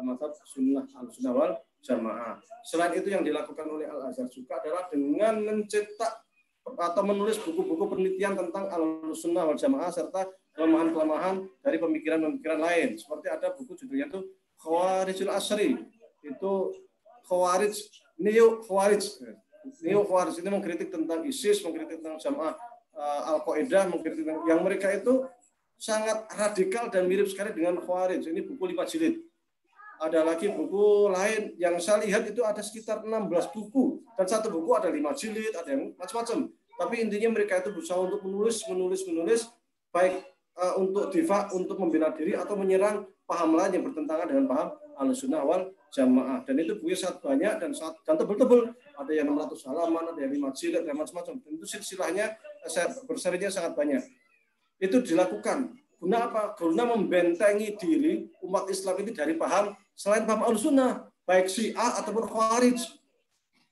mazhab sunnah al-sunnah wal jamaah. Selain itu yang dilakukan oleh Al-Azhar juga adalah dengan mencetak atau menulis buku-buku penelitian tentang al-sunnah wal jamaah serta kelemahan-kelemahan dari pemikiran-pemikiran lain. Seperti ada buku judulnya itu Khawarijul Asri. Itu Khawarij, Neo Khawarij ini mengkritik tentang ISIS, mengkritik tentang jamaah Al-Qaeda, mengkritik tentang yang mereka itu sangat radikal dan mirip sekali dengan Khawarij. Ini buku 5 jilid. Ada lagi buku lain yang saya lihat itu ada sekitar 16 buku. Dan satu buku ada 5 jilid, ada yang macam-macam. Tapi intinya mereka itu berusaha untuk menulis, baik untuk difa, untuk membela diri, atau menyerang paham lain yang bertentangan dengan paham Ahlussunnah wal Jamaah. Dan itu bukunya sangat banyak dan tebal-tebal. Ada yang 600 halaman, ada yang 5 jilid, dan macam-macam. Dan itu silsilahnya, berserinya sangat banyak. Itu dilakukan. Guna apa? Guna membentengi diri umat Islam ini dari paham selain paham Ahlussunnah, baik Syiah ataupun Khawarij.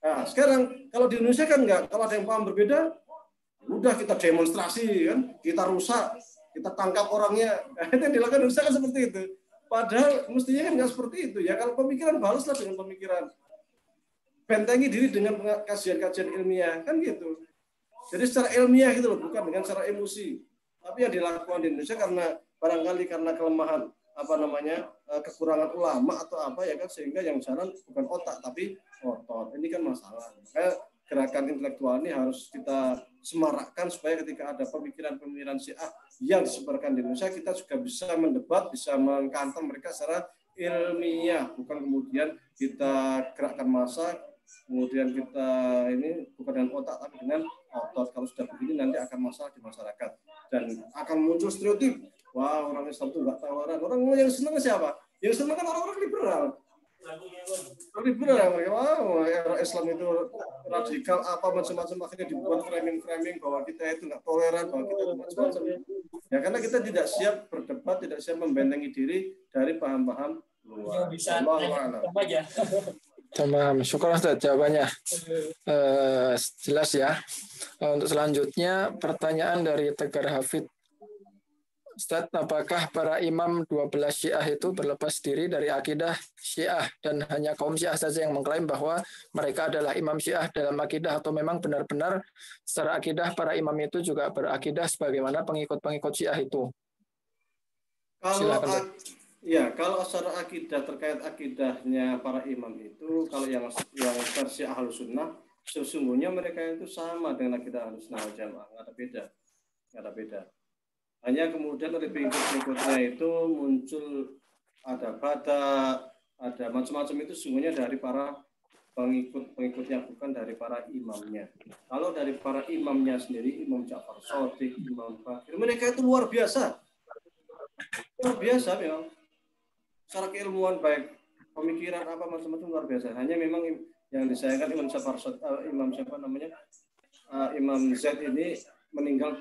Nah, sekarang kalau di Indonesia kan enggak, kalau ada yang paham berbeda, udah kita demonstrasi kan, kita rusak, kita tangkap orangnya. Itu yang dilakukan Indonesia kan seperti itu. Padahal mestinya kan enggak seperti itu ya. Kalau pemikiran balaslah dengan pemikiran. Bentengi diri dengan kajian-kajian ilmiah kan gitu. Jadi secara ilmiah gitu loh, bukan dengan secara emosi. Tapi yang dilakukan di Indonesia karena kelemahan kekurangan ulama atau apa ya kan, sehingga yang jalan bukan otak tapi otot. Ini kan masalah. Makanya gerakan intelektual ini harus kita semarakkan supaya ketika ada pemikiran-pemikiran Syiah yang disebarkan di Indonesia, kita juga bisa mendebat, bisa mengkantam mereka secara ilmiah, bukan kemudian kita gerakkan massa, kemudian kita ini bukan dengan otak tapi dengan otot. Kalau sudah begini nanti akan masalah di masyarakat dan akan muncul stereotip. Wah, orang Islam itu nggak tawaran. Orang yang senang siapa? Yang senang kan orang-orang liberal. Liberal mereka. Wow, orang Islam itu radikal apa macam-macam, akhirnya dibuat framing bahwa kita itu nggak toleran, bahwa kita itu macam-macam. Ya karena kita tidak siap berdebat, tidak siap membentengi diri dari paham-paham luar. Tamam, syukur Ustaz jawabannya. Jelas ya. Untuk selanjutnya pertanyaan dari Tegar Hafid. Ustaz, apakah para imam 12 Syiah itu berlepas diri dari akidah Syiah dan hanya kaum Syiah saja yang mengklaim bahwa mereka adalah imam Syiah dalam akidah, atau memang benar-benar secara akidah para imam itu juga berakidah sebagaimana pengikut-pengikut Syiah itu? Silakan. Ya, kalau secara akidah terkait akidahnya para imam itu, kalau yang versi Ahlussunnah, sesungguhnya mereka itu sama dengan akidah Ahlussunnah wal Jamaah, nggak ada beda. Hanya kemudian dari pengikut-pengikutnya itu muncul ada badak, ada macam-macam, itu sesungguhnya dari para pengikut-pengikutnya, bukan dari para imamnya. Kalau dari para imamnya sendiri, Imam Ja'far Shadiq, Imam Bakir, mereka itu luar biasa memang. Secara keilmuan baik pemikiran apa macam-macam luar biasa. Hanya memang yang disayangkan Imam Zaid ini meninggal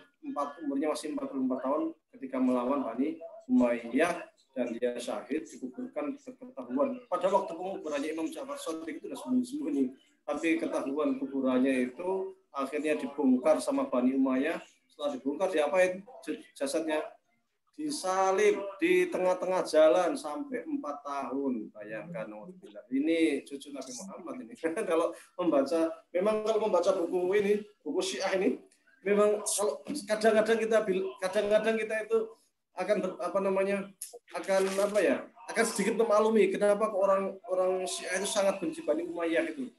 umurnya masih 44 tahun ketika melawan Bani Umayyah, dan dia syahid dikuburkan ketahuan. Pada waktu penguburannya Imam Ja'far Shadiq itu sudah sembunyi-sembunyi, tapi ketahuan kuburannya itu akhirnya dibongkar sama Bani Umayyah. Setelah dibongkar, diapain jasadnya? Disalib di tengah-tengah jalan sampai 4 tahun. Bayangkan, ini cucu Nabi Muhammad ini. Kalau membaca buku Syiah ini, memang kalau kadang-kadang kita itu akan sedikit memaklumi kenapa orang Syiah itu sangat benci Bani Umayyah itu.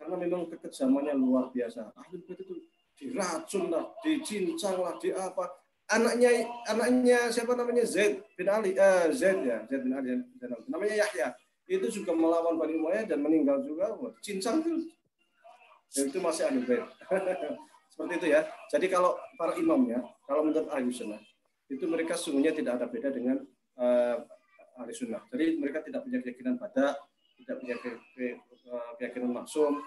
Karena memang kekejamannya luar biasa. Ahlul Bait itu diracun lah, dicincang lah, di apa. Anaknya siapa namanya? Zaid bin Ali, Zaid bin Ali, namanya Yahya, itu juga melawan Bani Umayyah dan meninggal juga, cincang itu masih Ahlul Bait. Seperti itu ya. Jadi kalau para imamnya, kalau menurut ahli sunnah, itu mereka sungguhnya tidak ada beda dengan ahli sunnah. Jadi mereka tidak punya keyakinan pada, tidak punya keyakinan maksum,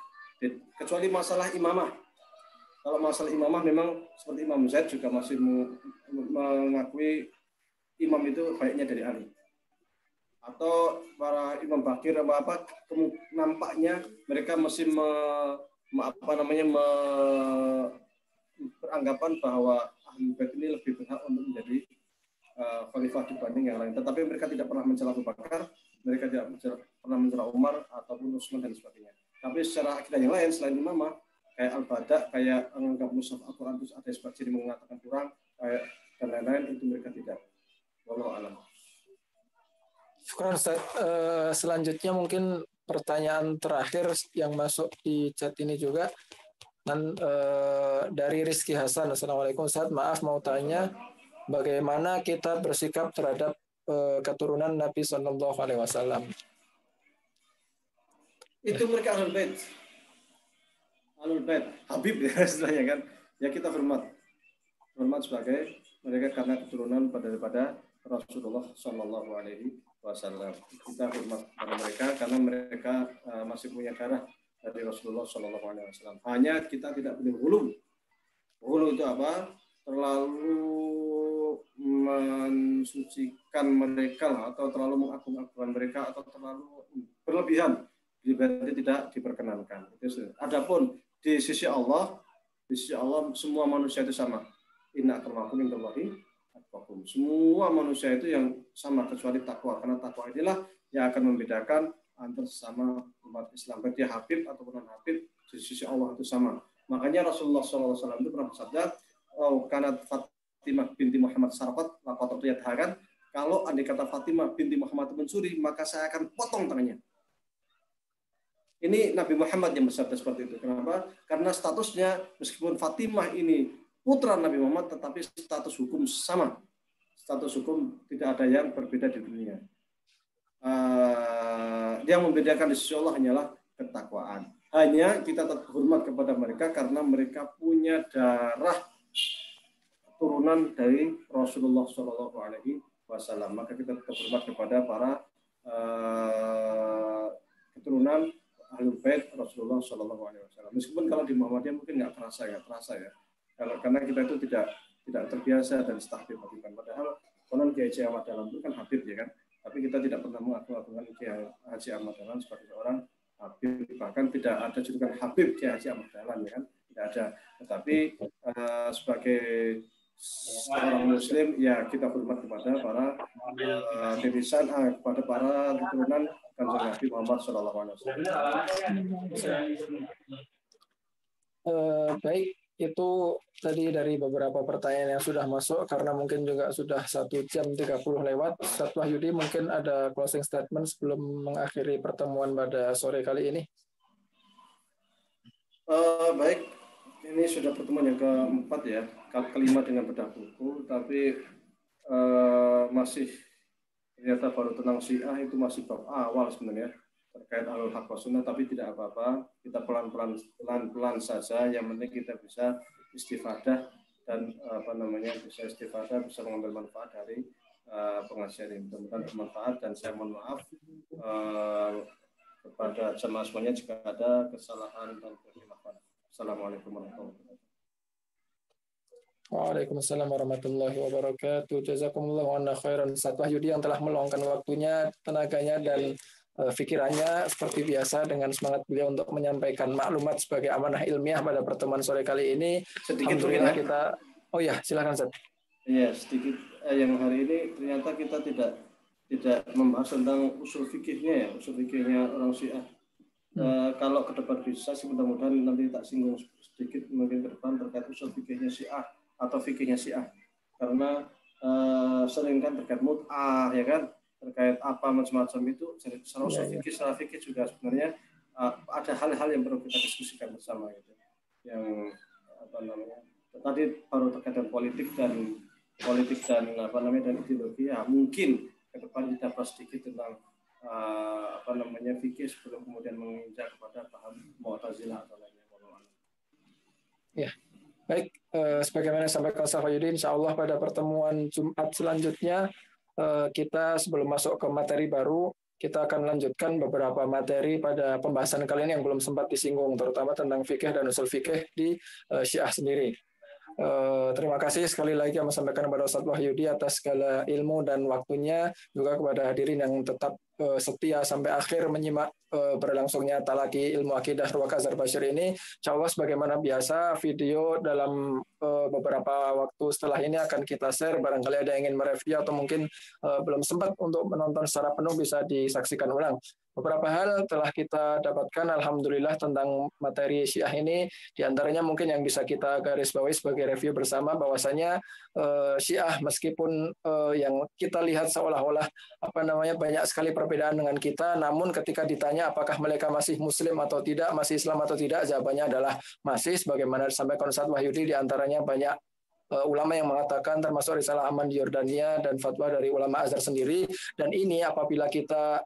kecuali masalah imamah. Kalau masalah imamah memang seperti Imam Zaid juga masih mengakui imam itu baiknya dari Ali. Atau para Imam Bakir apa nampaknya mereka masih beranggapan bahwa Ahlul Bait ini lebih berhak untuk menjadi khalifah dibanding yang lain. Tetapi mereka tidak pernah mencela Abu Bakar, mereka tidak pernah mencela Umar ataupun Utsman dan sebagainya. Tapi secara akidah yang lain selain imamah, kayak Al-Bada, kayak menganggap mushaf Al-Quran itu ada sebagian mengatakan kurang, kayak dan lain-lain, itu mereka tidak. Wallahu a'lam. Syukran Ustaz. Selanjutnya mungkin pertanyaan terakhir yang masuk di chat ini juga dari Rizky Hasan. Assalamualaikum Ustaz, maaf mau tanya bagaimana kita bersikap terhadap keturunan Nabi Shallallahu Alaihi Wasallam. Itu mereka Ahlul Bait. Ahlul Bait, Habib ya istilahnya kan. Ya kita hormat sebagai mereka karena keturunan daripada Rasulullah Shallallahu Alaihi Wasallam. Kita hormat pada mereka karena mereka masih punya darah dari Rasulullah Shallallahu Alaihi Wasallam. Hanya kita tidak boleh hulu. Hulu itu apa? Terlalu mensucikan mereka atau terlalu mengagung-agungkan mereka atau terlalu berlebihan. Berarti tidak diperkenankan. Adapun di sisi Allah semua manusia itu sama. Inna akramakum indallahi atqakum. Semua manusia itu yang sama kecuali takwa, karena takwa inilah yang akan membedakan antara sesama umat Islam. Baik dia Habib ataupun non Habib, di sisi Allah itu sama. Makanya Rasulullah SAW itu pernah bersabda, karena Fatimah binti Muhammad sarqat, laqad yadhakan, kalau andai kata Fatimah binti Muhammad mencuri, maka saya akan potong tangannya. Ini Nabi Muhammad yang bersabda seperti itu. Kenapa? Karena statusnya meskipun Fatimah ini putra Nabi Muhammad, tetapi status hukum sama. Status hukum tidak ada yang berbeda di dunia. Yang membedakan di sisi Allah hanyalah ketakwaan. Hanya kita tetap hormat kepada mereka karena mereka punya darah turunan dari Rasulullah Shallallahu Alaihi Wasallam. Maka kita tetap hormat kepada para keturunan Ahlul Bait Rasulullah Shallallahu Alaihi Wasallam. Meskipun kalau di Muhammadiyah mungkin nggak terasa ya. Karena kita itu tidak terbiasa dan tahbib Habib. Padahal konon Kiai Haji Ahmad Dahlan itu kan Habib ya kan. Tapi kita tidak pernah mengagung-agungkan Kiai Haji Ahmad Dahlan sebagai seorang Habib. Bahkan tidak ada julukan Habib Kiai Haji Ahmad Dahlan ya kan. Tidak ada. Tetapi sebagai seorang Muslim ya kita hormat kepada para titisan kepada para keturunan Kanjeng Nabi Muhammad Shallallahu Alaihi Wasallam. Baik, itu tadi dari beberapa pertanyaan yang sudah masuk karena mungkin juga sudah 1 jam 30 lewat. Ustaz Wahyudi mungkin ada closing statement sebelum mengakhiri pertemuan pada sore kali ini. Baik, ini sudah pertemuan yang keempat ya, kelima dengan bedah buku, tapi masih ternyata baru tentang Syiah itu masih bab awal sebenarnya terkait Ahlul Haq wa Sunnah, tapi tidak apa-apa, kita pelan-pelan saja, yang penting kita bisa istifadah dan bisa istifadah, bisa mengambil manfaat dari pengajian ini. Mudah-mudahan bermanfaat dan saya mohon maaf kepada jemaah semuanya jika ada kesalahan dan kekurangan. Assalamualaikum warahmatullahi wabarakatuh. Waalaikumsalam warahmatullahi wabarakatuh. Jazakumullahu anna khairan. Ustaz Wahyudi yang telah meluangkan waktunya, tenaganya dan pikirannya seperti biasa dengan semangat beliau untuk menyampaikan maklumat sebagai amanah ilmiah pada pertemuan sore kali ini. Sedikit alhamdulillah ya. Kita silakan Ustaz. Iya, sedikit yang hari ini ternyata kita tidak membahas tentang usul fikihnya orang Syiah. Kalau ke depan bisa sih mudah-mudahan nanti tak singgung sedikit mungkin ke depan terkait usul fikihnya Syiah atau fikihnya Syiah, karena sering kan terkait mut'ah ya kan, terkait apa macam-macam itu. Secara usul fikih, secara fikih juga sebenarnya ada hal-hal yang perlu kita diskusikan bersama gitu. Yang tadi baru terkait dengan politik dan dan ideologi ya, mungkin ke depan kita bahas sedikit tentang fikih sebelum kemudian menginjak kepada paham Mu'tazilah atau lainnya. Ya. Baik, sebagaimana disampaikan Ustaz Wahyudi, insya Allah pada pertemuan Jumat selanjutnya kita sebelum masuk ke materi baru, kita akan lanjutkan beberapa materi pada pembahasan kali ini yang belum sempat disinggung, terutama tentang fikih dan usul fikih di Syiah sendiri. Terima kasih sekali lagi yang sampaikan kepada Ustaz Wahyudi atas segala ilmu dan waktunya, juga kepada hadirin yang tetap setia sampai akhir menyimak berlangsungnya talaki ilmu akidah Ruwaq Azhar Bashir ini. Insya Allah sebagaimana biasa video dalam beberapa waktu setelah ini akan kita share. Barangkali ada yang ingin mereview atau mungkin belum sempat untuk menonton secara penuh bisa disaksikan ulang. Beberapa hal telah kita dapatkan alhamdulillah tentang materi Syiah ini, diantaranya mungkin yang bisa kita garis bawahi sebagai review bersama bahwasanya Syiah meskipun yang kita lihat seolah-olah banyak sekali perbedaan dengan kita, namun ketika ditanya apakah mereka masih muslim atau tidak, masih Islam atau tidak, jawabannya adalah masih, sebagaimana disampaikan Ustaz Wahyudi, diantaranya banyak ulama yang mengatakan, termasuk risalah aman di Yordania dan fatwa dari ulama Azhar sendiri. Dan ini apabila kita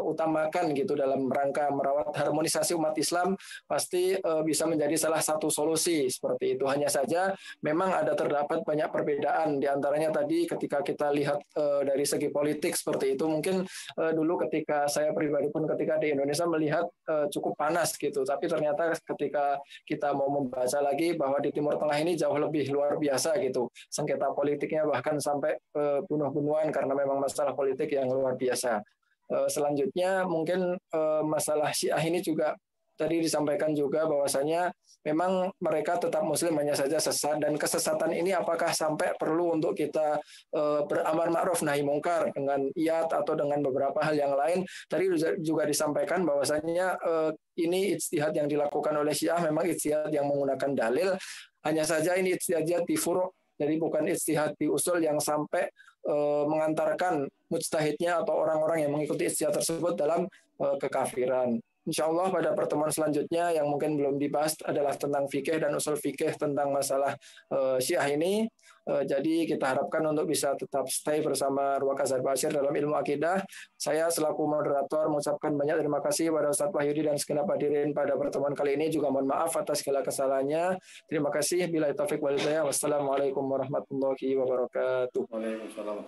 utamakan gitu dalam rangka merawat harmonisasi umat Islam, pasti bisa menjadi salah satu solusi seperti itu. Hanya saja memang ada terdapat banyak perbedaan, diantaranya tadi ketika kita lihat dari segi politik seperti itu, mungkin dulu ketika saya pribadi pun ketika di Indonesia melihat cukup panas gitu, tapi ternyata ketika kita mau membaca lagi bahwa di Timur Tengah ini jauh lebih luar biasa gitu, sengketa politiknya bahkan sampai bunuh-bunuhan karena memang masalah politik yang luar biasa. Selanjutnya mungkin masalah Syiah ini juga tadi disampaikan juga bahwasanya memang mereka tetap muslim, hanya saja sesat, dan kesesatan ini apakah sampai perlu untuk kita beramar ma'ruf nahi mungkar dengan iyat atau dengan beberapa hal yang lain. Tadi juga disampaikan bahwasanya ini ijtihad yang dilakukan oleh Syiah memang ijtihad yang menggunakan dalil, hanya saja ini ijtihad di furu', jadi bukan ijtihad di usul yang sampai mengantarkan mujtahidnya atau orang-orang yang mengikuti ijtihad tersebut dalam kekafiran. Insya Allah pada pertemuan selanjutnya yang mungkin belum dibahas adalah tentang fikih dan usul fikih tentang masalah Syiah ini. Jadi kita harapkan untuk bisa tetap stay bersama Ruwaq Azhar Bashir dalam ilmu akidah. Saya selaku moderator mengucapkan banyak terima kasih kepada Ustaz Wahyudi dan segenap hadirin pada pertemuan kali ini. Juga mohon maaf atas segala kesalahannya. Terima kasih. Bila taufik wal hidayah. Wassalamualaikum warahmatullahi wabarakatuh. Waalaikumsalam.